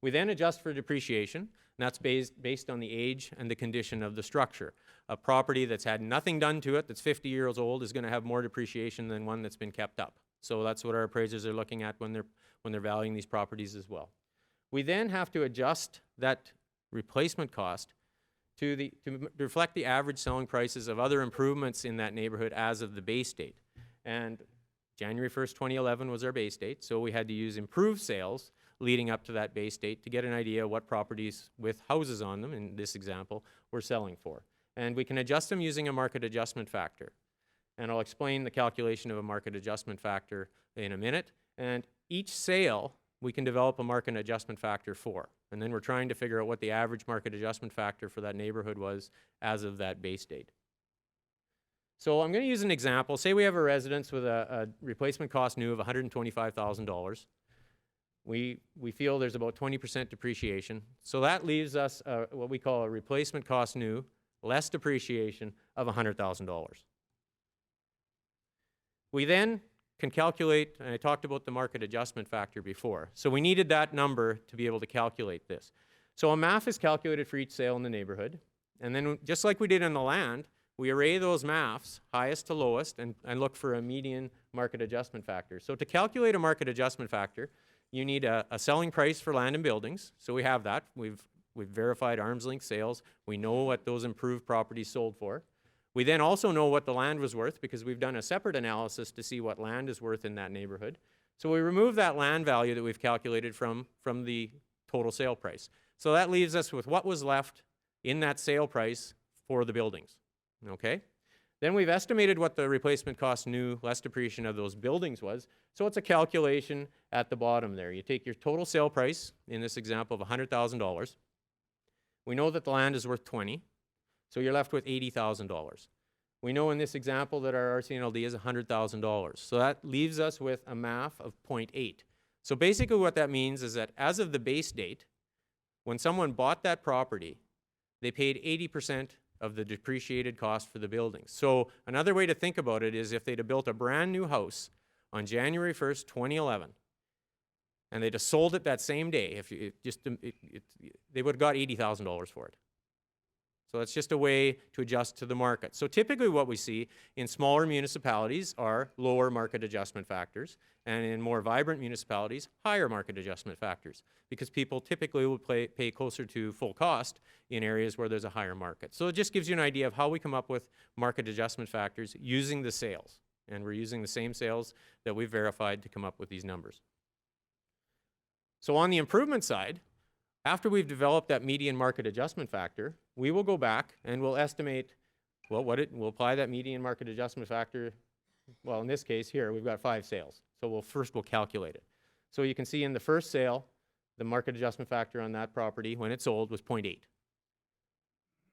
We then adjust for depreciation, and that's based on the age and the condition of the structure. A property that's had nothing done to it, that's 50 years old, is going to have more depreciation than one that's been kept up. So that's what our appraisers are looking at when they're valuing these properties as well. We then have to adjust that replacement cost to reflect the average selling prices of other improvements in that neighborhood as of the base date. And January 1st, 2011 was our base date, so we had to use improved sales leading up to that base date to get an idea what properties with houses on them, in this example, we're selling for. And we can adjust them using a market adjustment factor. And I'll explain the calculation of a market adjustment factor in a minute. And each sale, we can develop a market adjustment factor for. And then we're trying to figure out what the average market adjustment factor for that neighborhood was as of that base date. So I'm going to use an example. Say we have a residence with a replacement cost new of $125,000. We feel there's about 20% depreciation. So that leaves us what we call a replacement cost new, less depreciation of $100,000. We then can calculate, and I talked about the market adjustment factor before. So we needed that number to be able to calculate this. So a MAF is calculated for each sale in the neighborhood. And then just like we did in the land, we array those MAFs, highest to lowest, and look for a median market adjustment factor. So to calculate a market adjustment factor, you need a selling price for land and buildings. So we have that. We've verified arm's length sales. We know what those improved properties sold for. We then also know what the land was worth because we've done a separate analysis to see what land is worth in that neighborhood. So we remove that land value that we've calculated from the total sale price. So that leaves us with what was left in that sale price for the buildings. Okay? Then we've estimated what the replacement cost new less depreciation of those buildings was. So it's a calculation at the bottom there. You take your total sale price, in this example of $100,000. We know that the land is worth $20,000, so you're left with $80,000. We know in this example that our RCNLD is $100,000. So that leaves us with a MAF of 0.8. So basically what that means is that as of the base date, when someone bought that property, they paid 80% of the depreciated cost for the buildings. So another way to think about it is if they'd have built a brand new house on January 1st, 2011, and they'd have sold it that same day, they would have got $80,000 for it. So it's just a way to adjust to the market. So typically what we see in smaller municipalities are lower market adjustment factors, and in more vibrant municipalities, higher market adjustment factors, because people typically will pay closer to full cost in areas where there's a higher market. So it just gives you an idea of how we come up with market adjustment factors using the sales. And we're using the same sales that we've verified to come up with these numbers. So on the improvement side, after we've developed that median market adjustment factor, we will go back and we'll estimate, well, we'll apply that median market adjustment factor. Well, in this case here, we've got 5 sales. So we'll calculate it. So you can see in the first sale, the market adjustment factor on that property when it sold was 0.8.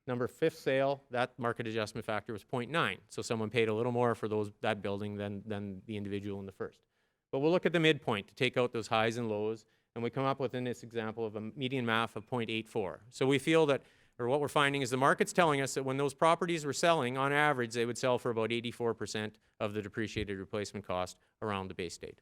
Number 5th sale, that market adjustment factor was 0.9. So someone paid a little more for that building than the individual in the first. But we'll look at the midpoint to take out those highs and lows, and we come up with, in this example, of a median MAF of 0.84. So we feel that, or what we're finding is the market's telling us that when those properties were selling, on average, they would sell for about 84% of the depreciated replacement cost around the base date.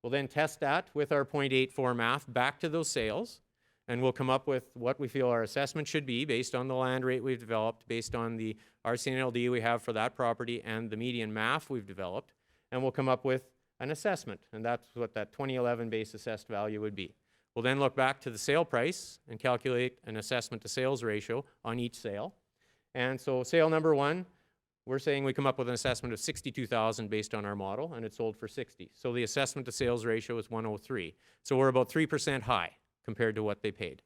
We'll then test that with our 0.84 MAF back to those sales, and we'll come up with what we feel our assessment should be based on the land rate we've developed, based on the RCNLD we have for that property, and the median MAF we've developed, and we'll come up with an assessment, and that's what that 2011 base assessed value would be. We'll then look back to the sale price and calculate an assessment to sales ratio on each sale. And so sale number 1, we're saying we come up with an assessment of $62,000 based on our model, and it sold for $60,000. So the assessment to sales ratio is 103. So we're about 3% high compared to what they paid.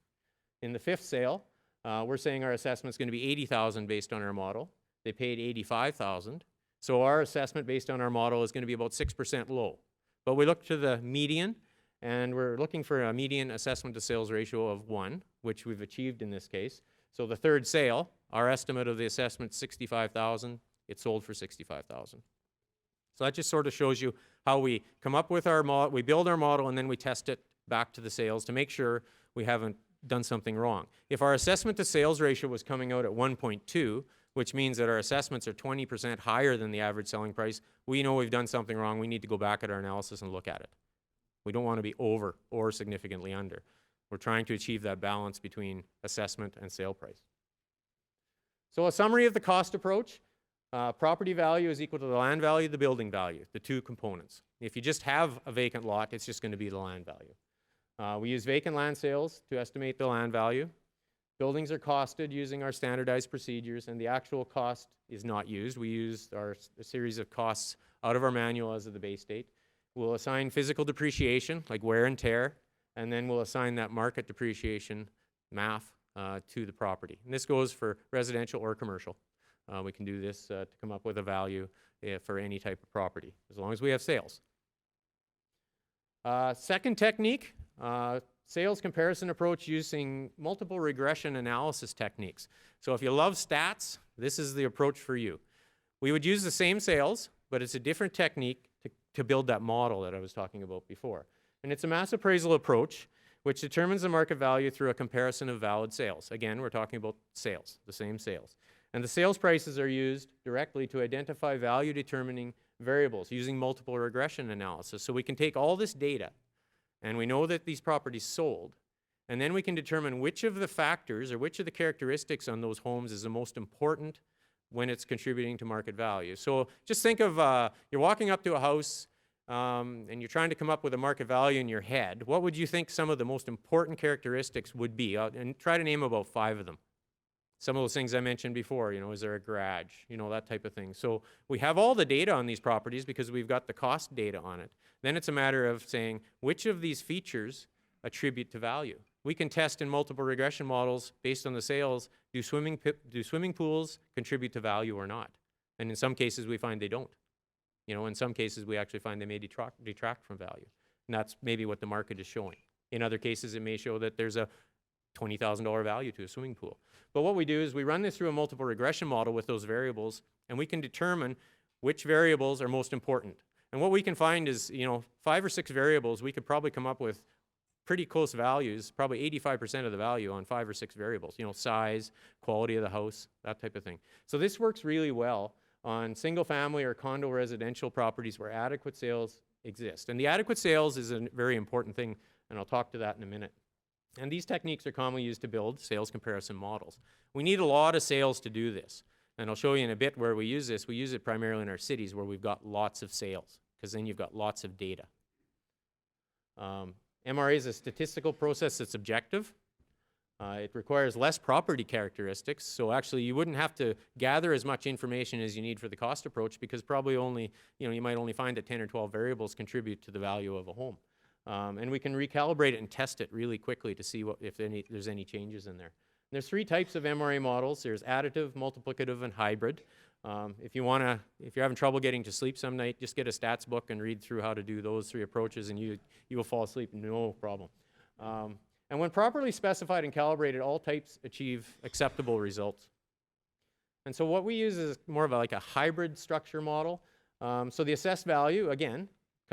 In the 5th sale, we're saying our assessment is going to be $80,000 based on our model. They paid $85,000. So our assessment based on our model is going to be about 6% low. But we look to the median, and we're looking for a median assessment to sales ratio of 1, which we've achieved in this case. So the 3rd sale, our estimate of the assessment is $65,000. It sold for $65,000. So that just sort of shows you how we come up with our model, we build our model, and then we test it back to the sales to make sure we haven't done something wrong. If our assessment to sales ratio was coming out at 1.2, which means that our assessments are 20% higher than the average selling price, we know we've done something wrong. We need to go back at our analysis and look at it. We don't want to be over or significantly under. We're trying to achieve that balance between assessment and sale price. So a summary of the cost approach. Property value is equal to the land value, the building value, the 2 components. If you just have a vacant lot, it's just going to be the land value. We use vacant land sales to estimate the land value. Buildings are costed using our standardized procedures, and the actual cost is not used. We use a series of costs out of our manual as of the base date. We'll assign physical depreciation, like wear and tear, and then we'll assign that market depreciation MAF to the property. And this goes for residential or commercial. We can do this to come up with a value for any type of property, as long as we have sales. Second technique, sales comparison approach using multiple regression analysis techniques. So if you love stats, this is the approach for you. We would use the same sales, but it's a different technique to build that model that I was talking about before. And it's a mass appraisal approach, which determines the market value through a comparison of valid sales. Again, we're talking about sales, the same sales. And the sales prices are used directly to identify value determining variables using multiple regression analysis. So we can take all this data, and we know that these properties sold, and then we can determine which of the factors or which of the characteristics on those homes is the most important when it's contributing to market value. So just think of you're walking up to a house and you're trying to come up with a market value in your head. What would you think some of the most important characteristics would be? And try to name about 5 of them. Some of those things I mentioned before, is there a garage, that type of thing. So we have all the data on these properties because we've got the cost data on it. Then it's a matter of saying which of these features attribute to value. We can test in multiple regression models based on the sales, do swimming pools contribute to value or not? And in some cases we find they don't. In some cases we actually find they may detract from value. And that's maybe what the market is showing. In other cases it may show that there's a $20,000 value to a swimming pool. But what we do is we run this through a multiple regression model with those variables, and we can determine which variables are most important. And what we can find is, 5 or 6 variables, we could probably come up with pretty close values, probably 85% of the value on 5 or 6 variables, size, quality of the house, that type of thing. So this works really well on single family or condo residential properties where adequate sales exist. And the adequate sales is a very important thing, and I'll talk to that in a minute. And these techniques are commonly used to build sales comparison models. We need a lot of sales to do this. And I'll show you in a bit where we use this. We use it primarily in our cities where we've got lots of sales, because then you've got lots of data. MRA is a statistical process that's objective. It requires less property characteristics, so actually you wouldn't have to gather as much information as you need for the cost approach, because probably only, you might only find that 10 or 12 variables contribute to the value of a home. And we can recalibrate it and test it really quickly to see if there's any changes in there. And there's 3 types of MRA models. There's additive, multiplicative, and hybrid. If you're having trouble getting to sleep some night, just get a stats book and read through how to do those 3 approaches, and you will fall asleep, no problem. And when properly specified and calibrated, all types achieve acceptable results. And so what we use is more of like a hybrid structure model. So the assessed value, again,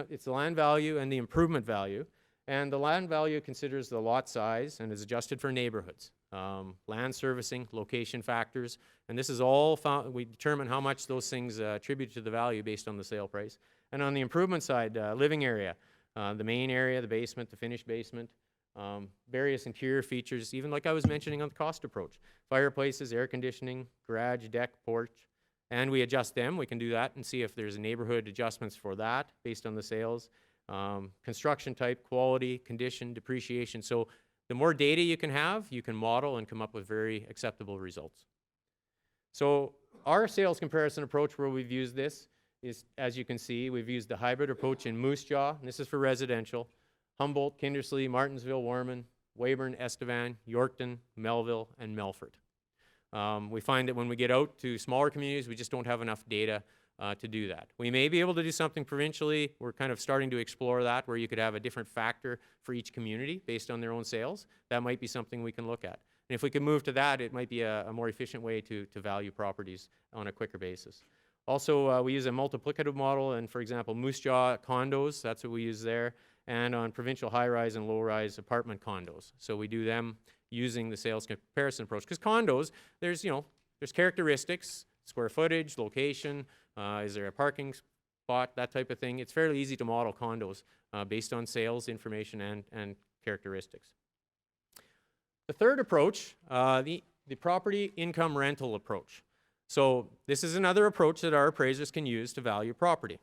it's the land value and the improvement value. And the land value considers the lot size and is adjusted for neighborhoods, land servicing, location factors. And this is all found, we determine how much those things attribute to the value based on the sale price. And on the improvement side, living area, the main area, the basement, the finished basement, various interior features, even like I was mentioning on the cost approach. Fireplaces, air conditioning, garage, deck, porch, and we adjust them. We can do that and see if there's neighborhood adjustments for that based on the sales. Construction type, quality, condition, depreciation. So the more data you can have, you can model and come up with very acceptable results. So our sales comparison approach where we've used this is, as you can see, we've used the hybrid approach in Moose Jaw, and this is for residential, Humboldt, Kindersley, Martinsville, Warman, Weyburn, Estevan, Yorkton, Melville, and Melfort. We find that when we get out to smaller communities, we just don't have enough data to do that. We may be able to do something provincially. We're kind of starting to explore that, where you could have a different factor for each community based on their own sales. That might be something we can look at. And if we could move to that, it might be a more efficient way to value properties on a quicker basis. Also, we use a multiplicative model, and for example, Moose Jaw condos, that's what we use there, and on provincial high-rise and low-rise apartment condos. So we do them using the sales comparison approach. Because condos, there's characteristics, square footage, location, is there a parking spot, that type of thing. It's fairly easy to model condos based on sales information and characteristics. The third approach, the property income rental approach. So this is another approach that our appraisers can use to value property.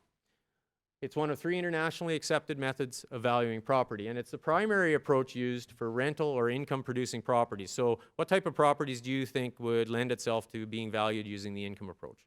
It's one of 3 internationally accepted methods of valuing property, and it's the primary approach used for rental or income producing properties. So what type of properties do you think would lend itself to being valued using the income approach?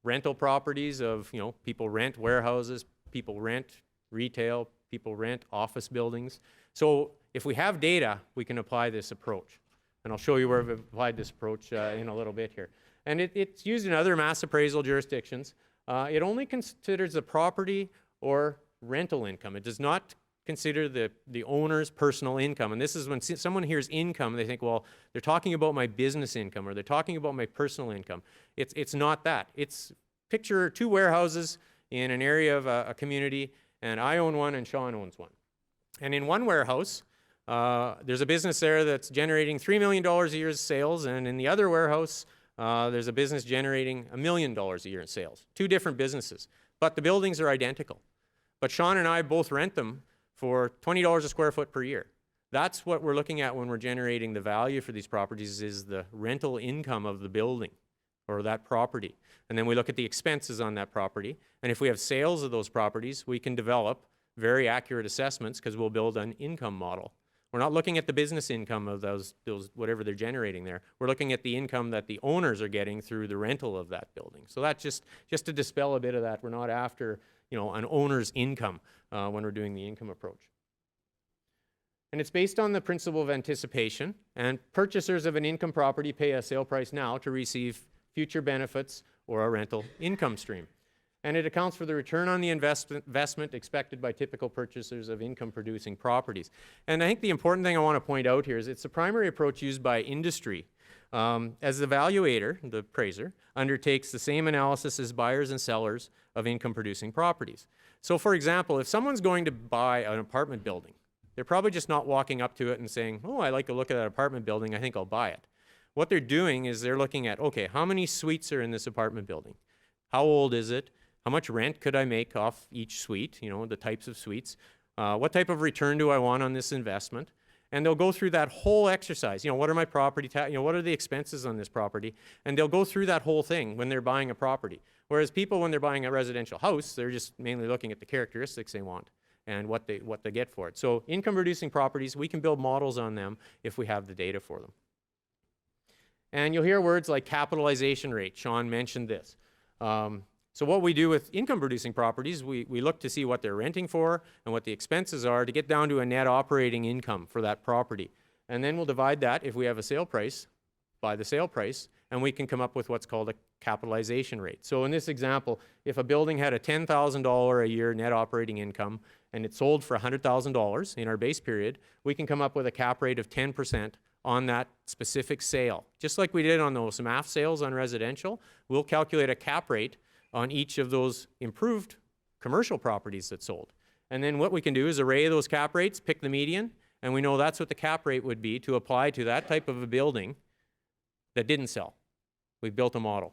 Rental properties of, people rent warehouses, people rent retail, people rent office buildings. So if we have data, we can apply this approach. And I'll show you where we've applied this approach in a little bit here. And it's used in other mass appraisal jurisdictions. It only considers the property or rental income. It does not consider the owner's personal income. And this is when someone hears income, they think, well, they're talking about my business income or they're talking about my personal income. It's not that. It's picture 2 warehouses in an area of a community, and I own one and Shaun owns one. And in one warehouse, there's a business there that's generating $3 million a year in sales, and in the other warehouse, there's a business generating $1 million a year in sales. 2 different businesses, but the buildings are identical. But Shaun and I both rent them for $20 a square foot per year. That's what we're looking at when we're generating the value for these properties, is the rental income of the building or that property. And then we look at the expenses on that property. And if we have sales of those properties, we can develop very accurate assessments because we'll build an income model. We're not looking at the business income of those whatever they're generating there. We're looking at the income that the owners are getting through the rental of that building. So that's just to dispel a bit of that. We're not after an owner's income when we're doing the income approach. And it's based on the principle of anticipation, and purchasers of an income property pay a sale price now to receive future benefits or a rental income stream. And it accounts for the return on the investment expected by typical purchasers of income-producing properties. And I think the important thing I want to point out here is it's the primary approach used by industry. As the valuator, the appraiser, undertakes the same analysis as buyers and sellers of income-producing properties. So for example, if someone's going to buy an apartment building, they're probably just not walking up to it and saying, oh, I like to look at that apartment building, I think I'll buy it. What they're doing is they're looking at, okay, how many suites are in this apartment building? How old is it? How much rent could I make off each suite, the types of suites? What type of return do I want on this investment? and they'll go through that whole exercise. What are my property tax, what are the expenses on this property? And they'll go through that whole thing when they're buying a property. Whereas people, when they're buying a residential house, they're just mainly looking at the characteristics they want and what they get for it. So income producing properties, we can build models on them if we have the data for them. And you'll hear words like capitalization rate. Shaun mentioned this. So what we do with income producing properties, we look to see what they're renting for and what the expenses are to get down to a net operating income for that property. And then we'll divide that, if we have a sale price, by the sale price, and we can come up with what's called a capitalization rate. So in this example, if a building had a $10,000 a year net operating income and it sold for $100,000 in our base period, we can come up with a cap rate of 10% on that specific sale. Just like we did on those MAF sales on residential, we'll calculate a cap rate on each of those improved commercial properties that sold. And then what we can do is array those cap rates, pick the median, and we know that's what the cap rate would be to apply to that type of a building that didn't sell. We've built a model.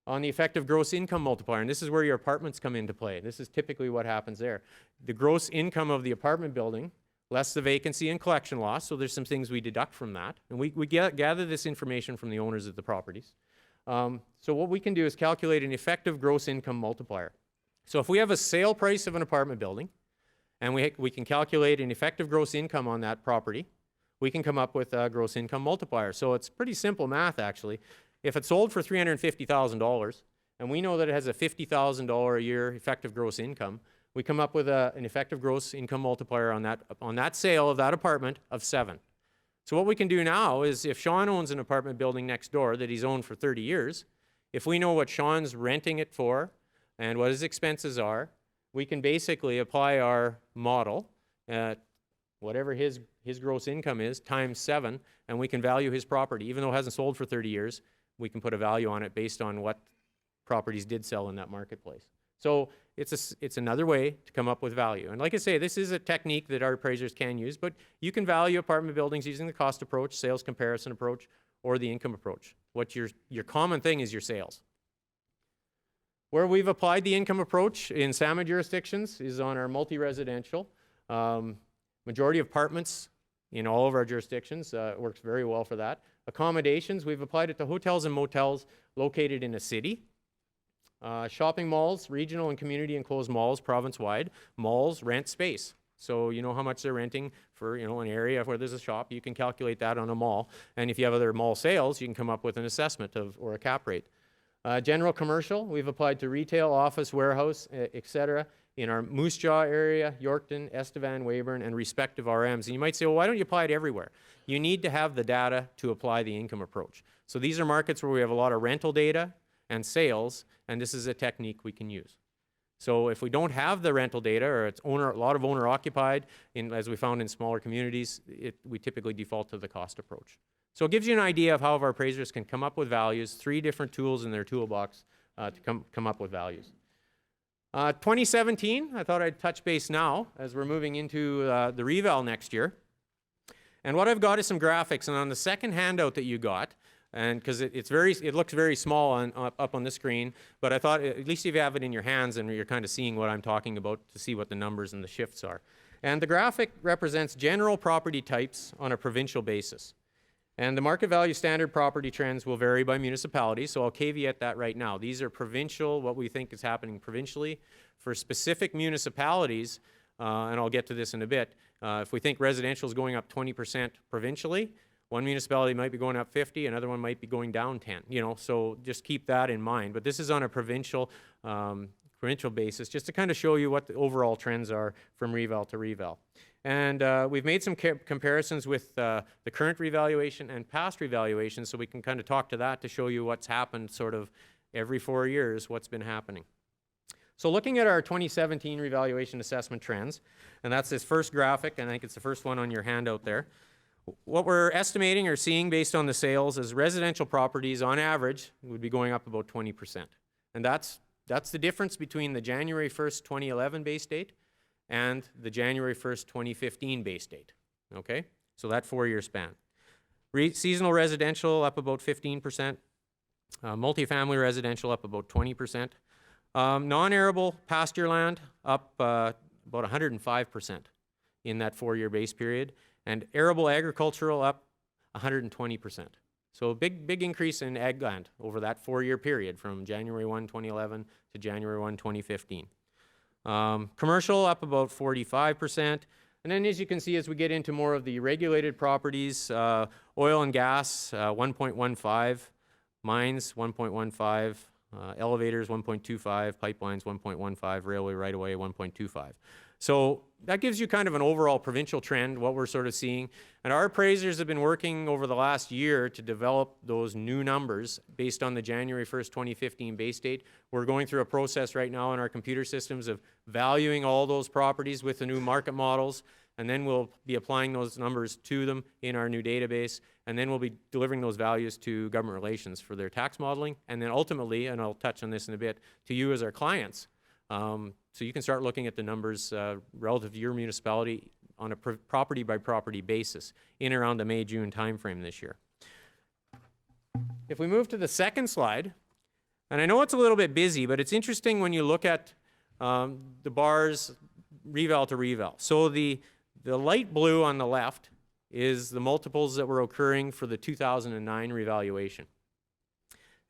On the effective gross income multiplier, and this is where your apartments come into play. This is typically what happens there. The gross income of the apartment building, less the vacancy and collection loss, so there's some things we deduct from that. And we gather this information from the owners of the properties. So what we can do is calculate an effective gross income multiplier. So if we have a sale price of an apartment building, and we can calculate an effective gross income on that property, we can come up with a gross income multiplier. So it's pretty simple math, actually. If it sold for $350,000, and we know that it has a $50,000 a year effective gross income, we come up with an effective gross income multiplier on that sale of that apartment of 7. So what we can do now is, if Shaun owns an apartment building next door that he's owned for 30 years, if we know what Shaun's renting it for and what his expenses are, we can basically apply our model at whatever his gross income is times 7, and we can value his property. Even though it hasn't sold for 30 years, we can put a value on it based on what properties did sell in that marketplace. So it's another way to come up with value. And like I say, this is a technique that our appraisers can use, but you can value apartment buildings using the cost approach, sales comparison approach, or the income approach. What your common thing is your sales. Where we've applied the income approach in SUMA jurisdictions is on our multi-residential. Majority of apartments in all of our jurisdictions, works very well for that. Accommodations, we've applied it to hotels and motels located in a city. Shopping malls, regional and community enclosed malls, province-wide. Malls rent space. So you know how much they're renting for an area where there's a shop. You can calculate that on a mall. And if you have other mall sales, you can come up with an assessment or a cap rate. General commercial, we've applied to retail, office, warehouse, etc. in our Moose Jaw area, Yorkton, Estevan, Weyburn, and respective RMs. And you might say, well, why don't you apply it everywhere? You need to have the data to apply the income approach. So these are markets where we have a lot of rental data and sales, and this is a technique we can use. So if we don't have the rental data, or it's a lot of owner occupied, as we found in smaller communities, we typically default to the cost approach. So it gives you an idea of how our appraisers can come up with values, 3 different tools in their toolbox to come up with values. 2017, I thought I'd touch base now as we're moving into the reval next year. And what I've got is some graphics, and on the second handout that you got, and because it looks very small up on the screen, but I thought at least if you have it in your hands and you're kind of seeing what I'm talking about to see what the numbers and the shifts are. And the graphic represents general property types on a provincial basis. And the market value standard property trends will vary by municipality, so I'll caveat that right now. These are provincial, what we think is happening provincially. For specific municipalities, and I'll get to this in a bit, if we think residential is going up 20% provincially, one municipality might be going up 50, another one might be going down 10, so just keep that in mind. But this is on a provincial basis, just to kind of show you what the overall trends are from reval to reval. And we've made some comparisons with the current revaluation and past revaluation, so we can kind of talk to that to show you what's happened sort of every 4 years, what's been happening. So looking at our 2017 revaluation assessment trends, and that's this first graphic, and I think it's the first one on your handout there. What we're estimating or seeing based on the sales is residential properties on average would be going up about 20%. And that's the difference between the January 1st, 2011 base date and the January 1st, 2015 base date, okay? So that 4-year span. Seasonal residential up about 15%, multifamily residential up about 20%, non-arable pasture land up about 105% in that 4-year base period, and arable agricultural up 120%. So a big increase in ag land over that 4-year period from January 1, 2011 to January 1, 2015. Commercial up about 45%. And then as you can see, as we get into more of the regulated properties, oil and gas, 1.15, mines, 1.15, elevators, 1.25, pipelines, 1.15, railway right-of-way, 1.25. So that gives you kind of an overall provincial trend, what we're sort of seeing. And our appraisers have been working over the last year to develop those new numbers based on the January 1st, 2015 base date. We're going through a process right now in our computer systems of valuing all those properties with the new market models, and then we'll be applying those numbers to them in our new database, and then we'll be delivering those values to government relations for their tax modeling, and then ultimately, and I'll touch on this in a bit, to you as our clients. So you can start looking at the numbers relative to your municipality on a property by property basis in around the May-June timeframe this year. If we move to the second slide, and I know it's a little bit busy, but it's interesting when you look at the bars reval to reval. So the light blue on the left is the multiples that were occurring for the 2009 revaluation.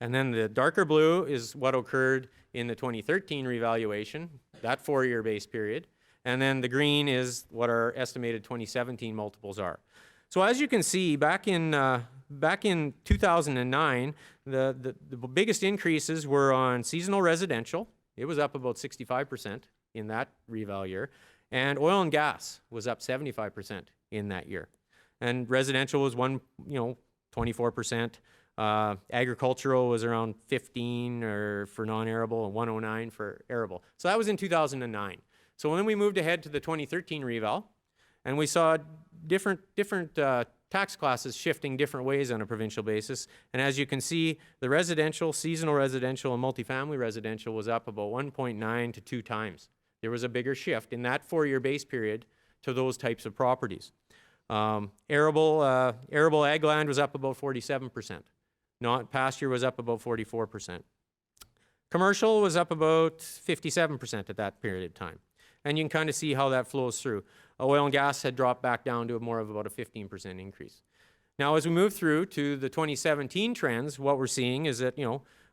And then the darker blue is what occurred in the 2013 revaluation, that 4-year base period. And then the green is what our estimated 2017 multiples are. So as you can see, back in 2009, the biggest increases were on seasonal residential. It was up about 65% in that reval year. And oil and gas was up 75% in that year. And residential was 24%. Agricultural was around 15 or for non-arable and 109 for arable. So that was in 2009. So when we moved ahead to the 2013 reval, and we saw different tax classes shifting different ways on a provincial basis. And as you can see, the residential, seasonal residential, and multifamily residential was up about 1.9 to 2 times. There was a bigger shift in that 4-year base period to those types of properties. Arable ag land was up about 47%. Pasture was up about 44%. Commercial was up about 57% at that period of time. And you can kind of see how that flows through. Oil and gas had dropped back down to more of about a 15% increase. Now, as we move through to the 2017 trends, what we're seeing is that,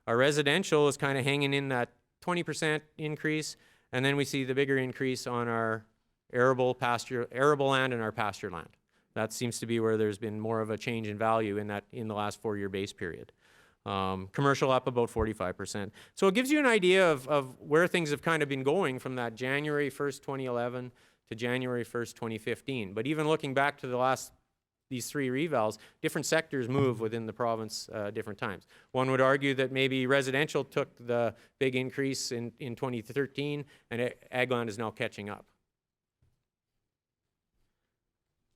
our residential is kind of hanging in that 20% increase, and then we see the bigger increase on our arable land and our pasture land. That seems to be where there's been more of a change in value in the last 4-year base period. Commercial up about 45%. So it gives you an idea of where things have kind of been going from that January 1st, 2011 to January 1st, 2015. But even looking back to these 3 revals, different sectors move within the province different times. One would argue that maybe residential took the big increase in 2013 and ag land is now catching up.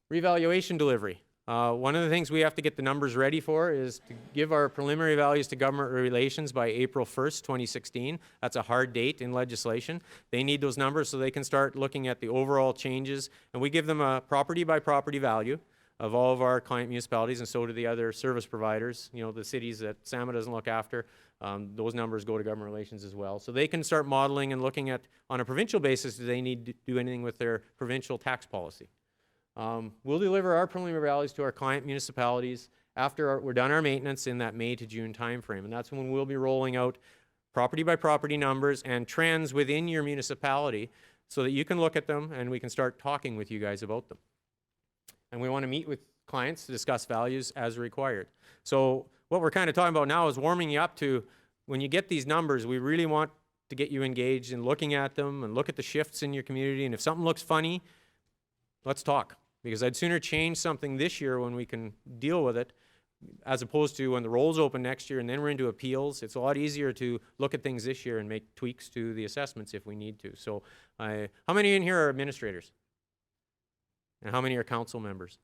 Revaluation delivery. One of the things we have to get the numbers ready for is to give our preliminary values to government relations by April 1st, 2016. That's a hard date in legislation. They need those numbers so they can start looking at the overall changes, and we give them a property by property value of all of our client municipalities, and so do the other service providers, the cities that SUMA doesn't look after. Those numbers go to government relations as well. So they can start modeling and looking at, on a provincial basis, do they need to do anything with their provincial tax policy. We'll deliver our preliminary values to our client municipalities after we're done our maintenance in that May to June timeframe. And that's when we'll be rolling out property by property numbers and trends within your municipality so that you can look at them and we can start talking with you guys about them. And we want to meet with clients to discuss values as required. So what we're kind of talking about now is warming you up to, when you get these numbers, we really want to get you engaged in looking at them and look at the shifts in your community. And if something looks funny, let's talk. Because I'd sooner change something this year when we can deal with it, as opposed to when the rolls open next year and then we're into appeals. It's a lot easier to look at things this year and make tweaks to the assessments if we need to. So how many in here are administrators? And how many are council members?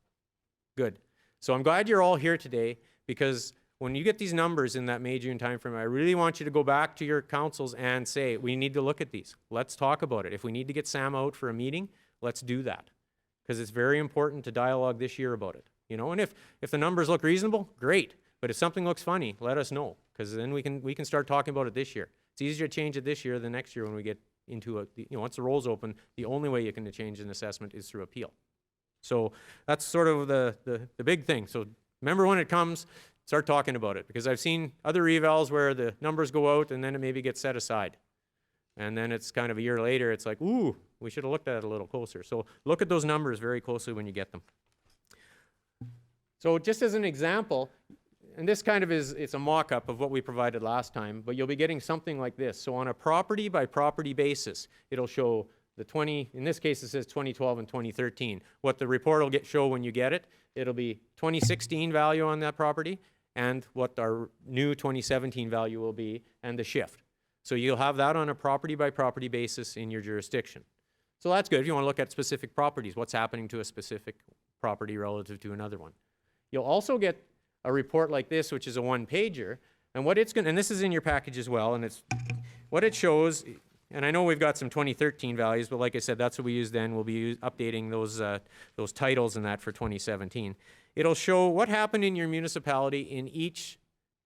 Good. So I'm glad you're all here today, because when you get these numbers in that May-June timeframe, I really want you to go back to your councils and say, we need to look at these. Let's talk about it. If we need to get Sam out for a meeting, let's do that. Because it's very important to dialogue this year about it. And if the numbers look reasonable, great. But if something looks funny, let us know, because then we can start talking about it this year. It's easier to change it this year than next year when we get once the roll's open, the only way you can change an assessment is through appeal. So that's sort of the big thing. So remember when it comes, start talking about it, because I've seen other evals where the numbers go out and then it maybe gets set aside. And then it's kind of a year later, it's like, ooh, we should have looked at it a little closer. So look at those numbers very closely when you get them. So just as an example, and this kind of it's a mock-up of what we provided last time, but you'll be getting something like this. So on a property by property basis, it'll show in this case it says 2012 and 2013. What the report will show when you get it, it'll be 2016 value on that property and what our new 2017 value will be and the shift. So you'll have that on a property by property basis in your jurisdiction. So that's good if you want to look at specific properties, what's happening to a specific property relative to another one. You'll also get a report like this, which is a one-pager, and what it's going, and this is in your package as well, and it's what it shows. And I know we've got some 2013 values, but like I said, that's what we use then. We'll be updating those titles and that for 2017. It'll show what happened in your municipality in each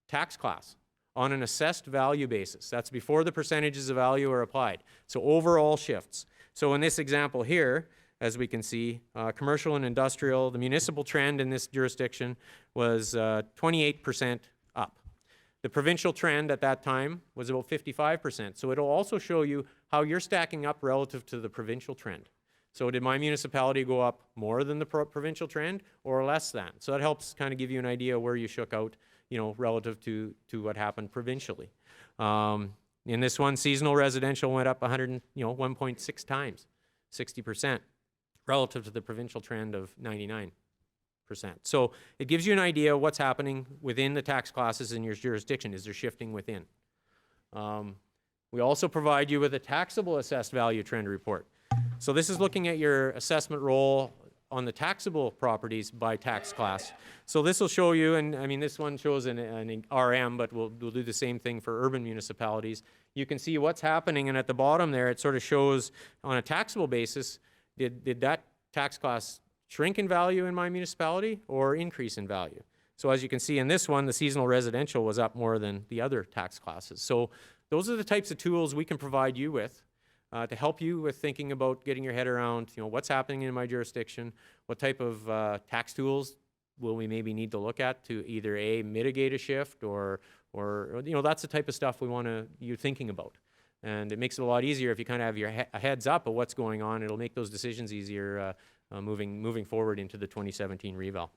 tax class on an assessed value basis. That's before the percentages of value are applied. So overall shifts. So in this example here, as we can see, commercial and industrial, the municipal trend in this jurisdiction was 28% up. The provincial trend at that time was about 55%. So it'll also show you how you're stacking up relative to the provincial trend. So did my municipality go up more than the provincial trend or less than? So that helps kind of give you an idea where you shook out, relative to what happened provincially. In this one, seasonal residential went up 1.6 times, 60%, relative to the provincial trend of 99%. So it gives you an idea of what's happening within the tax classes in your jurisdiction. Is there shifting within? We also provide you with a taxable assessed value trend report. So this is looking at your assessment roll on the taxable properties by tax class. So this will show you, and I mean this one shows an RM, but we'll do the same thing for urban municipalities. You can see what's happening, and at the bottom there it sort of shows on a taxable basis, did that tax class shrink in value in my municipality or increase in value? So as you can see in this one, the seasonal residential was up more than the other tax classes. So those are the types of tools we can provide you with to help you with thinking about getting your head around, what's happening in my jurisdiction, what type of tax tools will we maybe need to look at to either A, mitigate a shift or that's the type of stuff we want you thinking about. And it makes it a lot easier if you kind of have your heads up of what's going on. It'll make those decisions easier moving forward into the 2017 reval.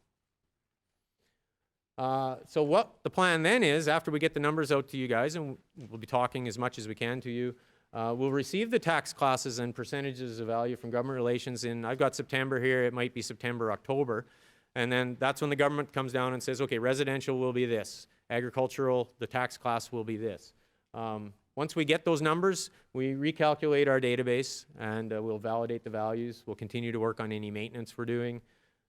So what the plan then is, after we get the numbers out to you guys, and we'll be talking as much as we can to you, we'll receive the tax classes and percentages of value from government relations in, I've got September here, it might be September, October, and then that's when the government comes down and says, okay, residential will be this, agricultural, the tax class will be this. Once we get those numbers, we recalculate our database and we'll validate the values. We'll continue to work on any maintenance we're doing.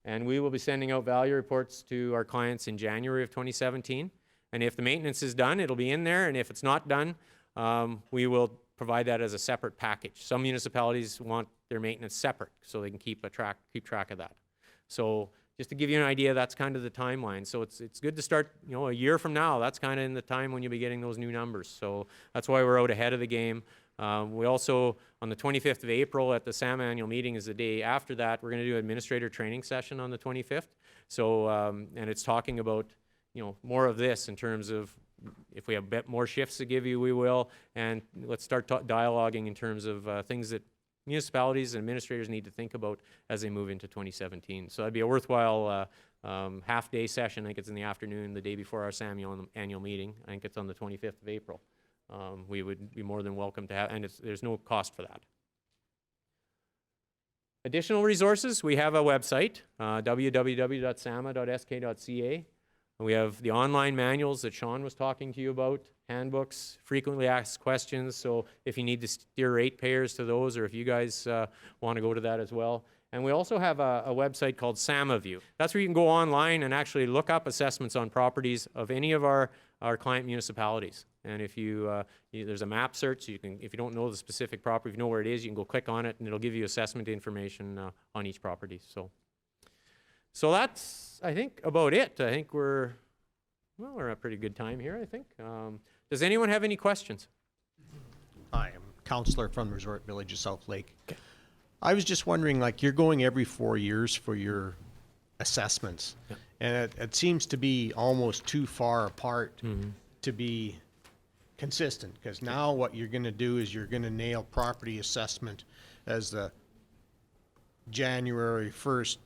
And we will be sending out value reports to our clients in January of 2017. And if the maintenance is done, it'll be in there. And if it's not done, we will provide that as a separate package. Some municipalities want their maintenance separate so they can keep track of that. So just to give you an idea, that's kind of the timeline. So it's good to start, a year from now, that's kind of in the time when you'll be getting those new numbers. So that's why we're out ahead of the game. We also, on the 25th of April at the SAMA annual meeting is the day after that, we're going to do an administrator training session on the 25th. So, and it's talking about, more of this in terms of if we have a bit more shifts to give you, we will. And let's start dialoguing in terms of things that municipalities and administrators need to think about as they move into 2017. So that'd be a worthwhile half-day session. I think it's in the afternoon, the day before our SAMA annual meeting. I think it's on the 25th of April. We would be more than welcome to have, and there's no cost for that. Additional resources, we have a website, www.sama.sk.ca. We have the online manuals that Shaun was talking to you about, handbooks, frequently asked questions, so if you need to steer ratepayers to those, or if you guys want to go to that as well. And we also have a website called SamaView. That's where you can go online and actually look up assessments on properties of any of our client municipalities. And if there's a map search, so you can, if you don't know the specific property, if you know where it is, you can go click on it and it'll give you assessment information on each property. So that's, I think, about it. I think we're at a pretty good time here, I think. Does anyone have any questions? Hi, I'm counselor from the Resort Village of South Lake. I was just wondering, like, you're going every 4 years for your assessments, and it seems to be almost too far apart to be consistent, because now what you're going to do is you're going to nail property assessment as the January 1st,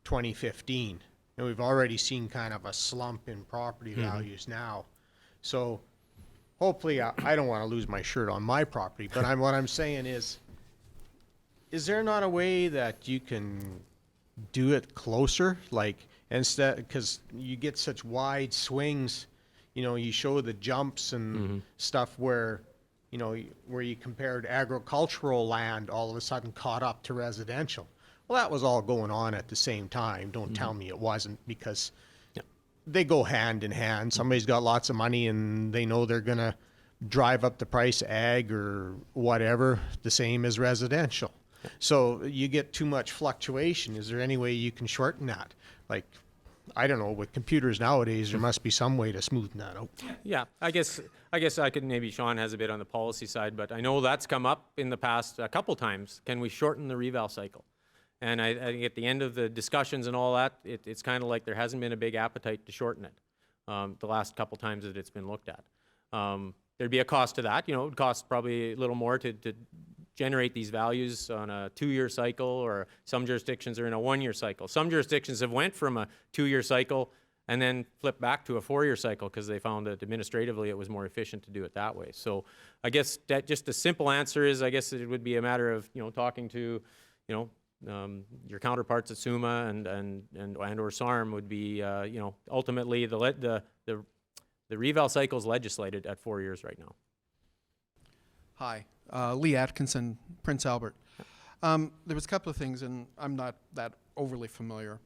2015. And we've already seen kind of a slump in property values now. So hopefully, I don't want to lose my shirt on my property, but what I'm saying is there not a way that you can do it closer? Like, instead, because you get such wide swings, you know, you show the jumps and stuff where, you know, where you compared agricultural land all of a sudden caught up to residential. Well, that was all going on at the same time. Don't tell me it wasn't, because they go hand in hand. Somebody's got lots of money and they know they're going to drive up the price of ag or whatever, the same as residential. So you get too much fluctuation. Is there any way you can shorten that? Like, I don't know, with computers nowadays, there must be some way to smoothen that out. Yeah, I guess I could, maybe Shaun has a bit on the policy side, but I know that's come up in the past a couple times. Can we shorten the reval cycle? And I think at the end of the discussions and all that, it's kind of like there hasn't been a big appetite to shorten it the last couple times that it's been looked at. There'd be a cost to that. You know, it would cost probably a little more to generate these values on a 2-year cycle, or some jurisdictions are in a 1-year cycle. Some jurisdictions have went from a 2-year cycle and then flipped back to a 4-year cycle because they found that administratively it was more efficient to do it that way. So I guess that just the simple answer is, I guess it would be a matter of, you know, talking to, you know, your counterparts at SUMA and or SARM would be, you know, ultimately the reval cycle is legislated at 4 years right now. Hi, Lee Atkinson, Prince Albert. There was a couple of things, and I'm not that overly familiar.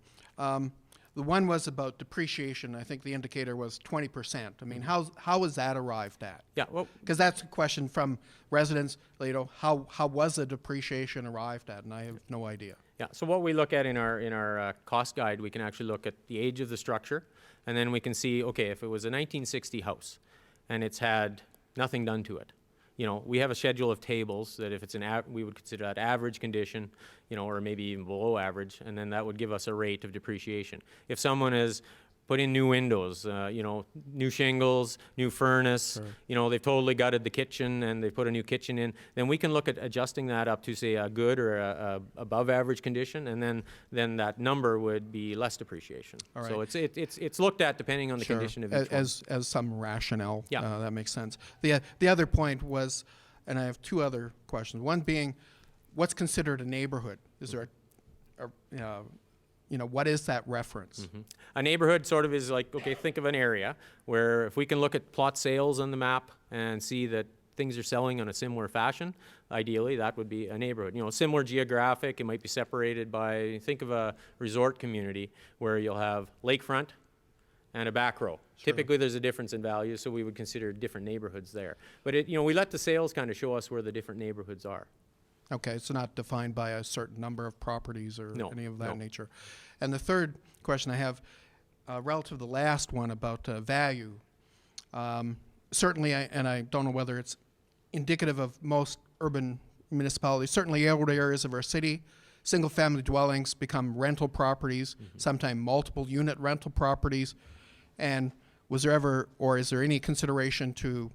The one was about depreciation. I think the indicator was 20%. I mean, how was that arrived at? Yeah, well, because that's a question from residents. You know, how was the depreciation arrived at? And I have no idea. yeah. So what we look at in our cost guide, we can actually look at the age of the structure, and then we can see, okay, if it was a 1960 house and it's had nothing done to it, you know, we have a schedule of tables that if it's we would consider that average condition, you know, or maybe even below average, and then that would give us a rate of depreciation. If someone has put in new windows, you know, new shingles, new furnace, sure, you know, they've totally gutted the kitchen and they put a new kitchen in, then we can look at adjusting that up to, say, a good or a above average condition, and then that number would be less depreciation. All right. So it's looked at depending on the Sure. condition of each one. As some rationale. Yeah. That makes sense. The other point was, and I have two other questions. One being, what's considered a neighborhood? Is there you know, what is that reference? Mm-hmm. A neighborhood sort of is like, okay, think of an area where if we can look at plot sales on the map and see that things are selling in a similar fashion, ideally that would be a neighborhood. You know, similar geographic, it might be separated by, think of a resort community where you'll have lakefront and a back row. Sure. Typically there's a difference in value, so we would consider different neighborhoods there. But you know, we let the sales kind of show us where the different neighborhoods are. Okay, it's not defined by a certain number of properties or No, any of that no. nature. And the third question I have, relative to the last one about value, certainly, and I don't know whether it's indicative of most urban municipalities, certainly older areas of our city, single-family dwellings become rental properties, sometimes multiple unit rental properties. And was there ever, or is there any consideration to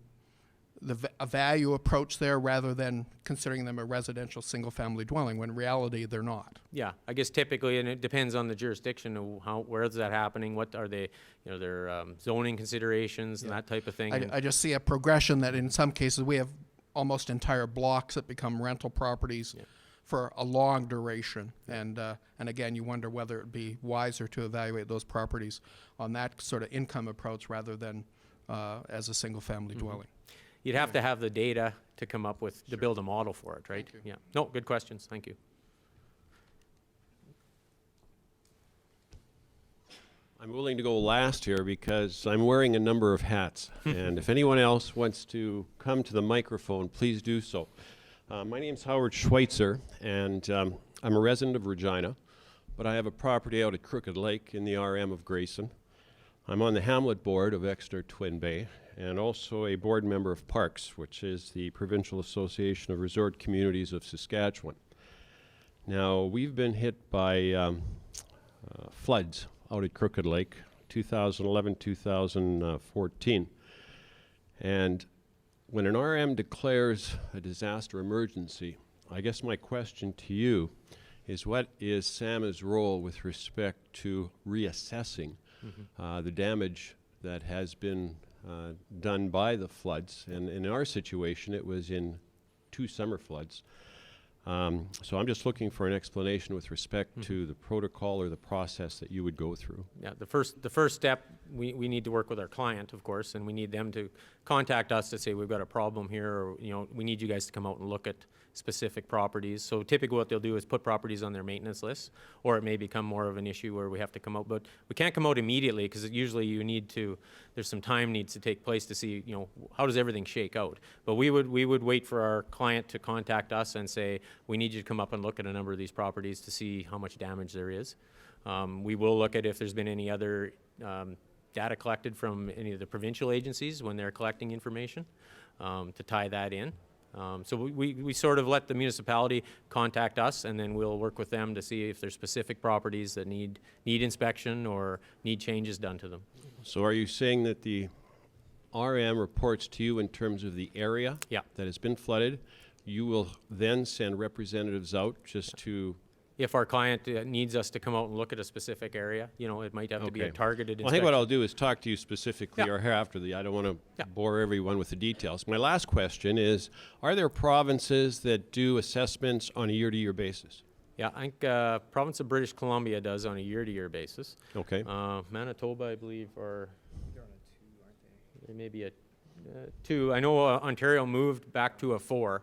a value approach there rather than considering them a residential single-family dwelling, when in reality they're not? Yeah, I guess typically, and it depends on the jurisdiction of where is that happening, what are they, you know, their zoning considerations and that type of thing. I just see a progression that in some cases we have almost entire blocks that become rental properties for a long duration, and again, you wonder whether it would be wiser to evaluate those properties on that sort of income approach rather than as a single-family dwelling. You'd have to have the data to come up with, to build a model for it, right? Thank you. Yeah. No, good questions. Thank you. I'm willing to go last here because I'm wearing a number of hats. And if anyone else wants to come to the microphone, please do so. My name's Howard Schweitzer, and I'm a resident of Regina, but I have a property out at Crooked Lake in the RM of Grayson. I'm on the Hamlet board of Exeter Twin Bay, and also a board member of Parks, which is the Provincial Association of Resort Communities of Saskatchewan. Now, we've been hit by floods out at Crooked Lake, 2011, 2014. And when an RM declares a disaster emergency, I guess my question to you is, what is SAMA's role with respect to reassessing the damage that has been done by the floods? And in our situation, it was in 2 summer floods. So I'm just looking for an explanation with respect to the protocol or the process that you would go through. Yeah, the first step, we need to work with our client, of course, and we need them to contact us to say we've got a problem here, or we need you guys to come out and look at specific properties. So typically what they'll do is put properties on their maintenance list, or it may become more of an issue where we have to come out, but we can't come out immediately because usually there's some time needs to take place to see, how does everything shake out. But we would wait for our client to contact us and say, we need you to come up and look at a number of these properties to see how much damage there is. We will look at if there's been any other data collected from any of the provincial agencies when they're collecting information to tie that in. So we sort of let the municipality contact us, and then we'll work with them to see if there's specific properties that need inspection or need changes done to them. So are you saying that the RM reports to you in terms of the area that has been flooded? You will then send representatives out just to... If our client needs us to come out and look at a specific area, it might have to be a targeted inspection. Well, I think what I'll do is talk to you specifically or after I don't want to bore everyone with the details. My last question is, are there provinces that do assessments on a year-to-year basis? Yeah, I think province of British Columbia does on a year-to-year basis. Okay. Manitoba, I believe, are... They're on a 2, aren't they? They may be a 2. I know Ontario moved back to a 4.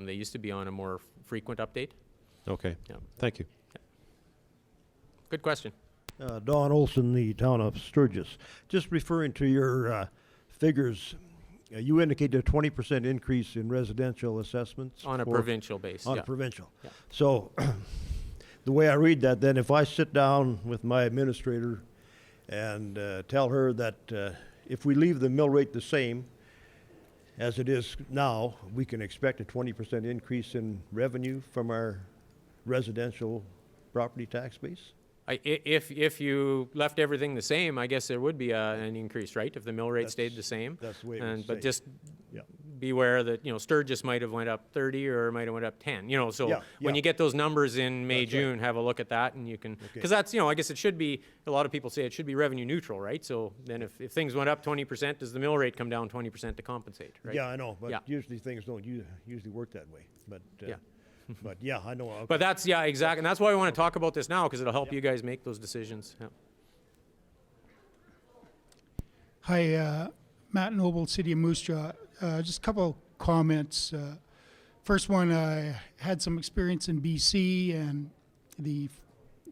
They used to be on a more frequent update. Okay. Yeah. Thank you. Good question. Don Olson, the town of Sturgis. Just referring to your figures, you indicated a 20% increase in residential assessments. On a provincial base. On a provincial. Yeah. So the way I read that, then, if I sit down with my administrator and tell her that if we leave the mill rate the same as it is now, we can expect a 20% increase in revenue from our residential property tax base? If you left everything the same, I guess there would be an increase, right? If the mill rate stayed the same. That's the way it would But stay. just beware that, Sturgis might have went up 30 or might have went up 10. When you get those numbers in May, June, have a look at that, and you can, because that's, I guess it should be, a lot of people say it should be revenue neutral, right? So then if things went up 20%, does the mill rate come down 20% to compensate, right? Yeah, I know, but usually things don't usually work that way. But but yeah, I know. Okay. But that's, exactly. And that's why we want to talk about this now, because it'll help you guys make those decisions. Yeah. Hi, Matt Noble, City of Moose Jaw. Just a couple comments. First one, I had some experience in BC, and the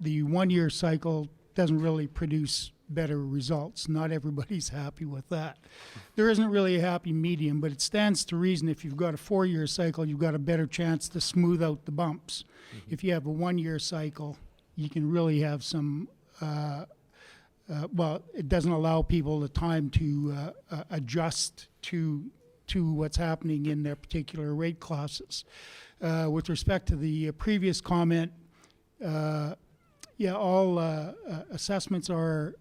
1-year cycle doesn't really produce better results. Not everybody's happy with that. There isn't really a happy medium, but it stands to reason if you've got a 4-year cycle, you've got a better chance to smooth out the bumps. If you have a 1-year cycle, you can really have some, it doesn't allow people the time to adjust to what's happening in their particular rate classes. With respect to the previous comment, all assessments are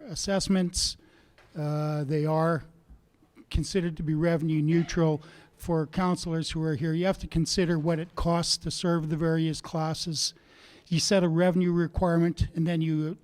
assessments. They are considered to be revenue neutral. For councillors who are here, you have to consider what it costs to serve the various classes. You set a revenue requirement, and then you,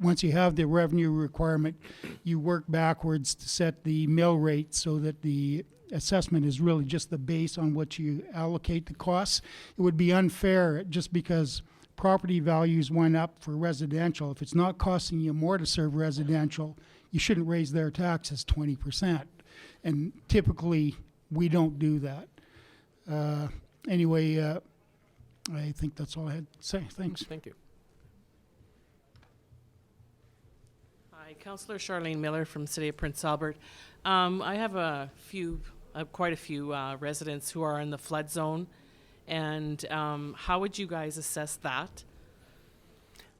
once you have the revenue requirement, you work backwards to set the mill rate so that the assessment is really just the base on which you allocate the costs. It would be unfair just because property values went up for residential. If it's not costing you more to serve residential, you shouldn't raise their taxes 20%. And typically, we don't do that. Anyway, I think that's all I had to say. Thanks. Thank you. Hi, Councillor Charlene Miller from City of Prince Albert. I have quite a few residents who are in the flood zone. And how would you guys assess that?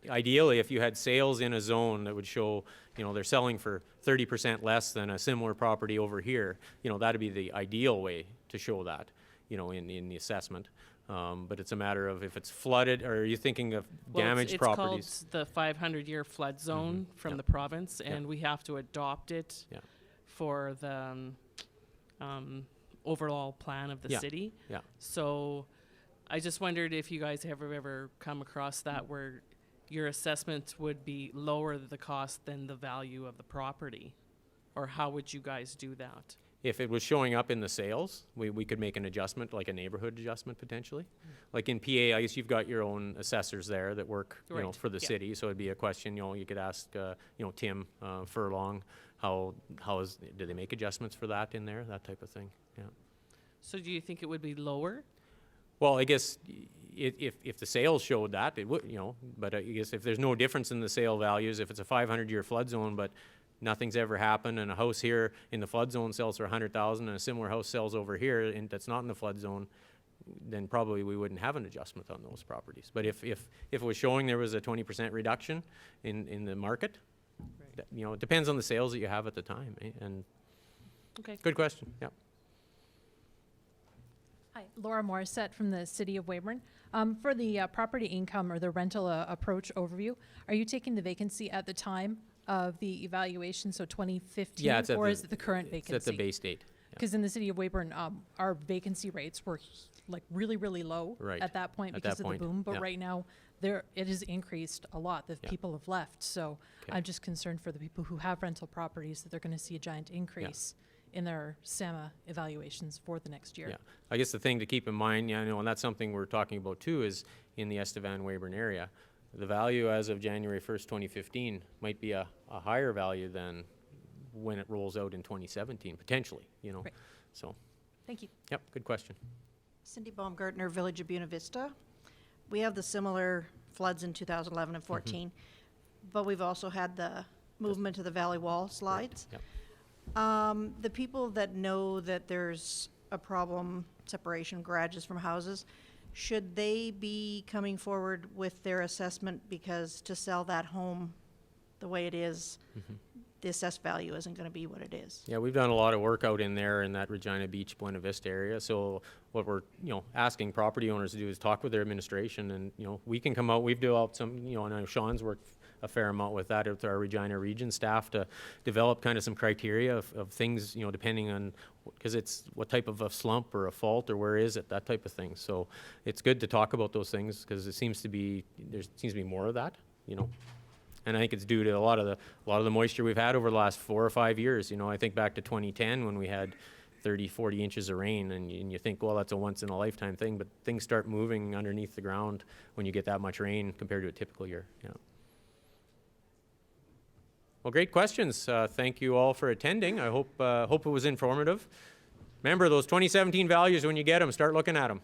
ideally, if you had sales in a zone that would show, they're selling for 30% less than a similar property over here, that'd be the ideal way to show that, in the assessment. But it's a matter of if it's flooded, or are you thinking of damaged properties? It's called the 500-year flood zone from Yeah. the province, and we have to adopt it Yeah. for the overall plan of the Yeah. city. Yeah. So I just wondered if you guys have ever come across that where your assessment would be lower the cost than the value of the property, or how would you guys do that? If it was showing up in the sales, we could make an adjustment, like a neighborhood adjustment potentially. Like in PA, I guess you've got your own assessors there that work, Right, for the yeah. city. So it'd be a question, you could ask, Tim Furlong, do they make adjustments for that in there, that type of thing, yeah. So do you think it would be lower? Well, I guess if the sales showed that, it would, but I guess if there's no difference in the sale values, if it's a 500-year flood zone, but nothing's ever happened, and a house here in the flood zone sells for 100,000, and a similar house sells over here and that's not in the flood zone, then probably we wouldn't have an adjustment on those properties. But if it was showing there was a 20% reduction in the market, that, it depends on the sales that you have at the time. And Okay. good question. Yeah. Hi, Laura Morissette from the City of Weyburn. For the property income or the rental approach overview, are you taking the vacancy at the time of the evaluation, so 2015? Yeah, it's at or the- is it the current vacancy? It's at the base date. Yeah. Because in the City of Weyburn, our vacancy rates were like really, really low Right. at that point At because that of point, the boom. But yeah. right now, it has increased a lot. The Yeah. people have left. So Okay. I'm just concerned for the people who have rental properties that they're going to see a giant increase in their SAMA evaluations for the next year. Yeah, I guess the thing to keep in mind, and that's something we're talking about too, is in the Estevan Weyburn area, the value as of January 1st, 2015 might be a higher value than when it rolls out in 2017, potentially, Right. So, Thank you. yep, good question. Cindy Baumgartner, Village of Buena Vista. We have the similar floods in 2011 and 14, but we've also had the movement of the valley wall slides. Yep. The people that know that there's a problem, separation garages from houses, should they be coming forward with their assessment, because to sell that home the way it is, the assessed value isn't going to be what it is? Yeah, we've done a lot of work out in there in that Regina Beach, Buena Vista area. So what we're, asking property owners to do is talk with their administration, and, we can come out, we've developed some, and I know Shaun's worked a fair amount with that with our Regina region staff to develop kind of some criteria of things, depending on, because it's what type of a slump or a fault or where is it, that type of thing. So it's good to talk about those things because there seems to be more of that, And I think it's due to a lot of the moisture we've had over the last 4 or 5 years. I think back to 2010 when we had 30, 40 inches of rain, and you think, well, that's a once in a lifetime thing, but things start moving underneath the ground when you get that much rain compared to a typical year. Yeah. Well, great questions. Thank you all for attending. I hope it was informative. Remember those 2017 values when you get them, start looking at them.